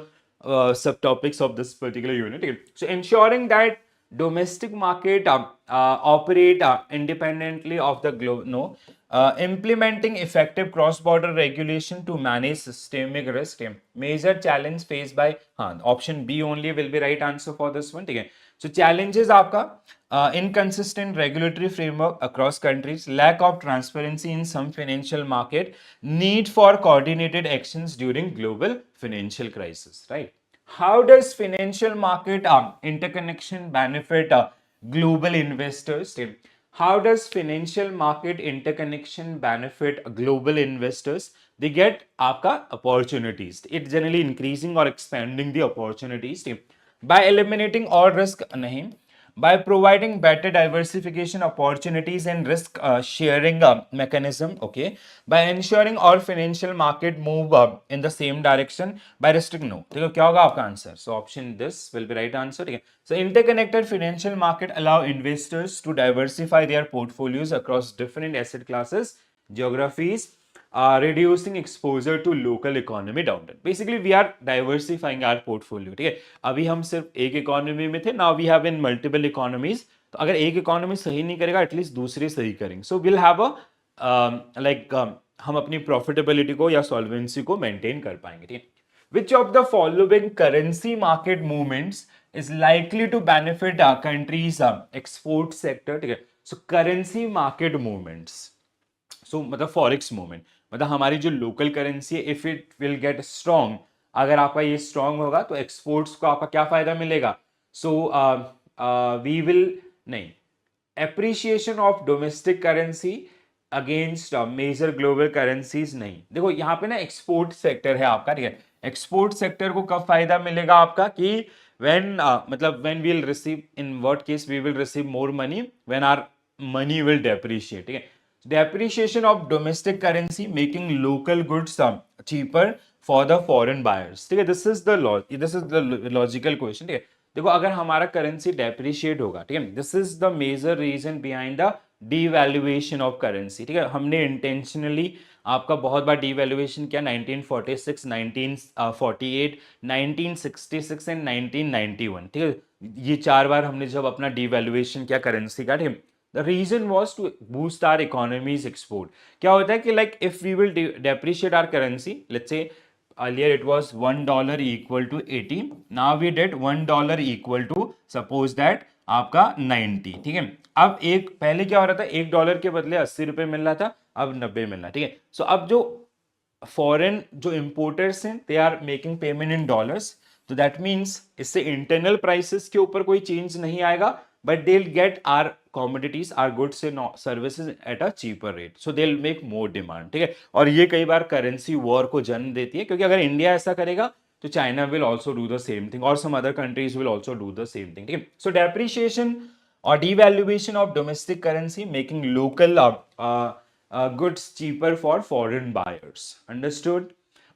subtopics of this particular unit. So ensuring that domestic market operate independently of the globe, no, implementing effective cross-border regulation to manage systemic risk. Major challenge faced by option B only will be right answer for this one, ठीक है. So challenges आपका inconsistent regulatory framework across countries, lack of transparency in some financial market, need for coordinated actions during global financial crisis, right? How does financial market interconnection benefit global investors? How does financial market interconnection benefit global investors? They get आपका opportunities. It generally increasing or expanding the opportunities by eliminating all risk नहीं, by providing better diversification opportunities and risk sharing mechanism, okay, by ensuring all financial market move in the same direction, by restricting, no. देखो क्या होगा आपका answer. So option this will be right answer, ठीक है. So interconnected financial market allow investors to diversify their portfolios across different asset classes, geographies, reducing exposure to local economy downturn. Basically we are diversifying our portfolio, ठीक है. अभी हम सिर्फ एक economy में थे, now we have in multiple economies. तो अगर एक इकोनॉमी सही नहीं करेगा, एटलीस्ट दूसरी सही करेंगे. So will have a like हम अपनी प्रॉफिटेबिलिटी को या सॉल्वेंसी को मेंटेन कर पाएंगे, ठीक है. Which of the following currency market movements is likely to benefit our country's export sector, ठीक है. सो करेंसी मार्केट मूवमेंट्स, सो मतलब फॉरेक्स मूवमेंट, मतलब हमारी जो लोकल करेंसी है, if it will get strong, अगर आपका ये स्ट्रॉन्ग होगा तो एक्सपोर्ट्स को आपका क्या फायदा मिलेगा. सो वी विल नहीं, appreciation of domestic currency against major global currencies नहीं। देखो यहाँ पे ना एक्सपोर्ट सेक्टर है आपका, ठीक है। एक्सपोर्ट सेक्टर को कब फायदा मिलेगा आपका कि व्हेन मतलब when we will receive, in what case we will receive more money when our money will depreciate, ठीक है। Depreciation of domestic currency making local goods cheaper for the foreign buyers, ठीक है। This is the logical question, ठीक है। देखो अगर हमारा currency depreciate होगा, ठीक है, this is the major reason behind the devaluation of currency, ठीक है। हमने इंटेंशनली आपका बहुत बार डीवैल्यूएशन किया, 1946, 1948, 1966 एंड 1991, ठीक है। ये 4 बार हमने जब अपना डीवैल्यूएशन किया करेंसी का, ठीक है। The reason was to boost our economies export. क्या होता है कि like if we will depreciate our currency, let's say earlier it was $1 equal to 80, now we did $1 equal to suppose that आपका 90, ठीक है। अब एक पहले क्या हो रहा था, $1 के बदले 80 रुपए मिल रहा था, अब 90 मिल रहा है, ठीक है। सो अब जो फॉरेन जो इंपोर्टर्स हैं they are making payment in dollars, तो दैट मीन्स इससे इंटरनल प्राइसेस के ऊपर कोई चेंज नहीं आएगा, but they will get our commodities are goods and services at a cheaper rate, so they'll make more demand, ठीक है। और ये कई बार करेंसी वॉर को जन्म देती है, क्योंकि अगर इंडिया ऐसा करेगा तो China will also do the same thing और some other countries will also do the same thing, ठीक है। So depreciation or devaluation of domestic currency making local goods cheaper for foreign buyers, understood?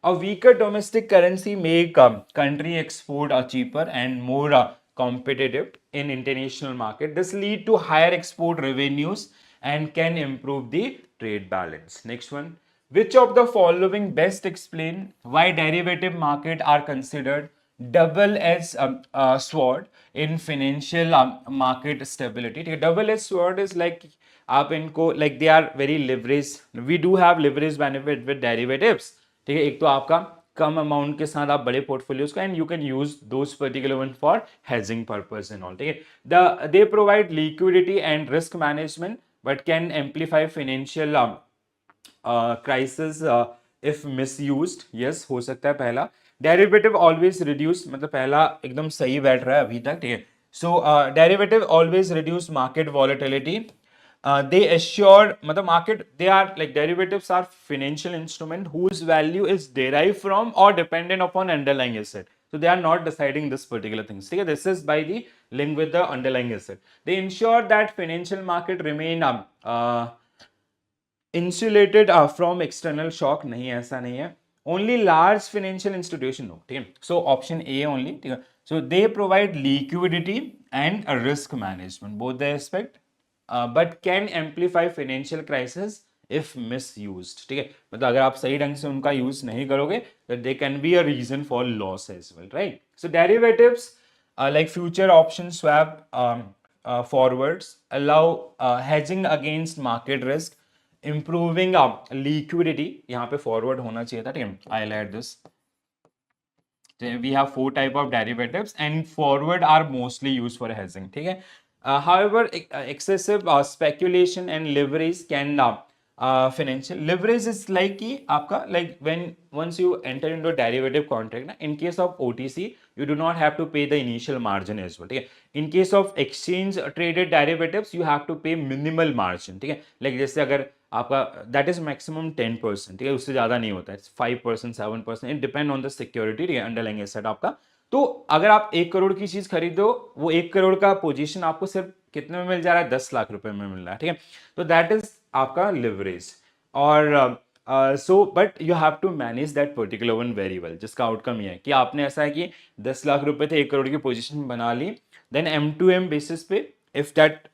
A weaker domestic currency make country export cheaper and more competitive in international market. This lead to higher export revenues and can improve the trade balance. Next one, which of the following best explain why derivative market are considered double-edged sword in financial market stability? Double-edged sword is like आप इनको like they are very leverage. We do have leverage benefit with derivatives, ठीक है। एक तो आपका कम amount के साथ आप बड़े पोर्टफोलियोज का, and you can use those particular one for hedging purpose and all, ठीक है। They provide liquidity and risk management but can amplify financial crisis if misused. Yes, हो सकता है पहला। डेरिवेटिव ऑलवेज रिड्यूस, मतलब पहला एकदम सही बैठ रहा है अभी तक, ठीक है। So derivative always reduce market volatility, they assure मतलब market, they are like derivatives are financial instrument whose value is derived from or dependent upon underlying asset, so they are not deciding this particular things, ठीक है। this is by the link with the underlying asset. They ensure that financial market remain insulated from external shock, नहीं ऐसा नहीं है। only large financial institution, no, ठीक है। so option A only, ठीक है। so they provide liquidity and a risk management, both the aspect, but can amplify financial crisis if misused, ठीक है। मतलब अगर आप सही ढंग से उनका यूज नहीं करोगे तो they can be a reason for loss as well, right. So derivatives like future option swap, forwards allow hedging against market risk, improving liquidity, यहाँ पे forward होना चाहिए था, ठीक है। I'll add this. We have 4 type of derivatives and forward are mostly used for hedging, ठीक है। However, excessive speculation and leverage can financial leverage is like कि आपका like when once you enter into a derivative contract ना, in case of OTC you do not have to pay the initial margin as well, ठीक है। In case of exchange traded derivatives you have to pay minimal margin, ठीक है। like जैसे अगर आपका that is maximum 10%, ठीक है, उससे ज्यादा नहीं होता है, 5%, 7%, it depend on the security, ठीक है, अंडरलाइंग एसेट आपका। तो अगर आप 1 करोड़ की चीज खरीदो, वो 1 करोड़ का पोजीशन आपको सिर्फ कितने में मिल जा रहा है, 10 लाख रुपए में मिल रहा है, ठीक है। तो दैट इज आपका लिवरेज। और so but you have to manage that particular one very well, जिसका आउटकम ये है कि आपने ऐसा है कि 10 लाख रुपए थे, 1 करोड़ की पोजीशन बना ली, देन M2M बेसिस पे इफ दैट,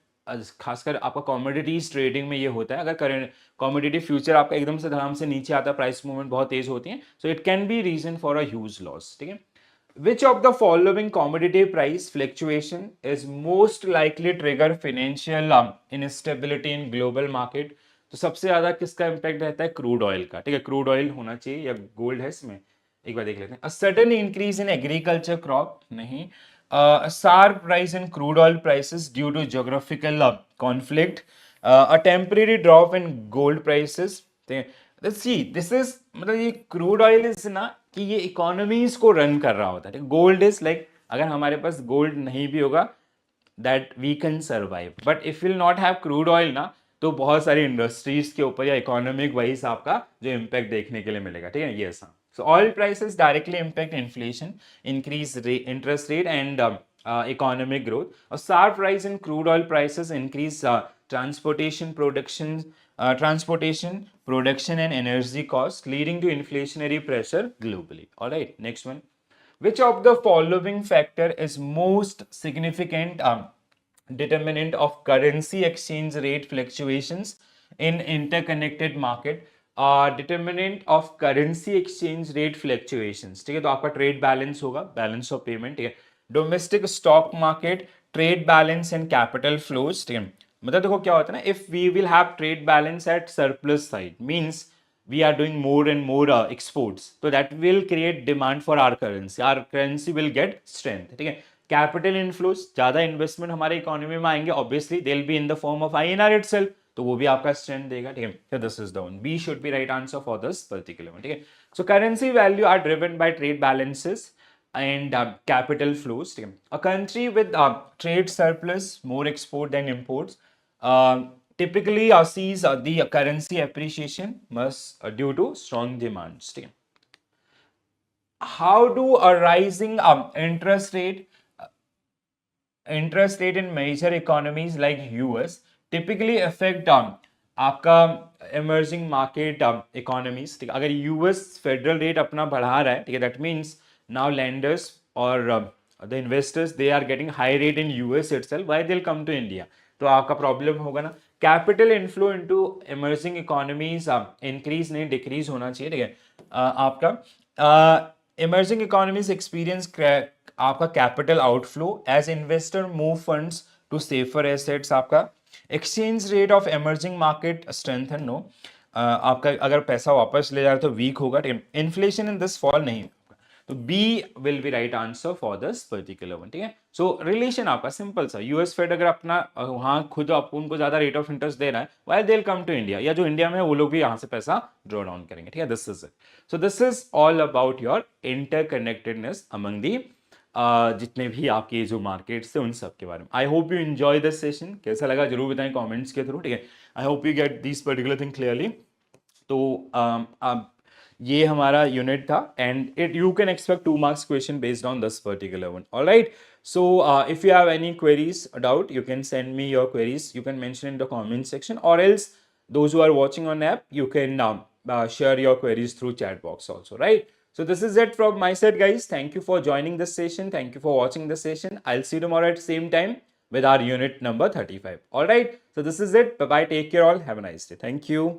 खासकर आपका कॉमोडिटीज ट्रेडिंग में ये होता है, अगर करंट कॉमोडिटी फ्यूचर आपका एकदम से धड़ाम से नीचे आता है, प्राइस मूवमेंट बहुत तेज होती है, so it can be reason for a huge loss, ठीक है। Which of the following commodity price fluctuation is most likely trigger financial instability in global market? तो सबसे ज्यादा किसका इंपैक्ट रहता है, क्रूड ऑयल का, ठीक है। क्रूड ऑयल होना चाहिए या गोल्ड है इसमें, एक बार देख लेते हैं। A sudden increase in agriculture crop, नहीं। A sharp rise in crude oil prices due to geographical conflict, a temporary drop in gold prices, ठीक है। Let's see, this is मतलब ये क्रूड ऑयल इज ना कि ये इकोनॉमीज को run कर रहा होता है। गोल्ड इज लाइक अगर हमारे पास गोल्ड नहीं भी होगा that we can survive, but if will not have crude oil ना, तो बहुत सारी इंडस्ट्रीज के ऊपर या इकोनॉमिक वाइज आपका जो इम्पैक्ट देखने के लिए मिलेगा, ठीक है, ये हाँ. So oil prices directly impact inflation, increase interest rate and economic growth. A sharp rise in crude oil prices increase transportation, production and energy costs, leading to inflationary pressure globally. All right, next one. Which of the following factor is most significant determinant of currency exchange rate fluctuations in interconnected market? Determinant of currency exchange rate fluctuations, ठीक है, तो आपका trade balance होगा, balance of payment, ठीक है, domestic stock market, trade balance and capital flows, ठीक है. मतलब देखो क्या होता है ना, if we will have trade balance at surplus side means we are doing more and more exports, so that will create demand for our currency will get strength, ठीक है. कैपिटल इनफ्लोज, ज्यादा इन्वेस्टमेंट हमारे economy में आएंगे, obviously they will be in the form of INR itself, तो वो भी आपका स्ट्रेंथ देगा, ठीक है. This is the one, B should be right answer for this particular one, ठीक है. So currency value are driven by trade balances and capital flows, ठीक है. A country with trade surplus, more export than imports, typically sees the currency appreciation must due to strong demands, ठीक है. How do a rising interest rate in major economies like US typically affect आपका emerging market economies, ठीक है. अगर US federal rate अपना बढ़ा रहा है, ठीक है, that means now lenders or the investors they are getting high rate in US itself, why they'll come to India, तो आपका प्रॉब्लम होगा ना. Capital inflow into emerging economies increase नहीं डिक्रीज होना चाहिए, ठीक है. आपका इमर्जिंग इकोनॉमीज एक्सपीरियंस आपका capital outflow as investor move funds to safer assets. आपका exchange rate of emerging market strengthen, no, आपका अगर पैसा वापस ले जा रहा है तो वीक होगा, ठीक है. इन्फ्लेशन इन दिस फॉल नहीं, तो B will be right answer for this particular one, ठीक है. सो रिलेशन आपका सिंपल सा, यूएस फेड अगर अपना वहां खुद उनको ज्यादा रेट ऑफ इंटरेस्ट दे रहा है, why they will come to India, या जो इंडिया में है वो लोग भी यहाँ से पैसा ड्रॉ डाउन करेंगे, ठीक है. This is it. So this is all about your interconnectedness among the जितने भी आपके जो मार्केट्स थे उन सब के बारे में. I hope you enjoy this session. कैसा लगा जरूर बताएं कमेंट्स के थ्रू, ठीक है. I hope you get this particular thing clearly. तो ये हमारा यूनिट था and it you can expect 2 marks question based on this particular one. Alright, so if you have any queries doubt, you can send me your queries, you can mention in the comment section, or else those who are watching on app, you can share your queries through chat box also, right? So this is it from my side, guys. Thank you for joining this session, thank you for watching this session. I'll see you tomorrow at same time with our unit number 35. All right, so this is it. Bye bye, take care all, have a nice day. Thank you.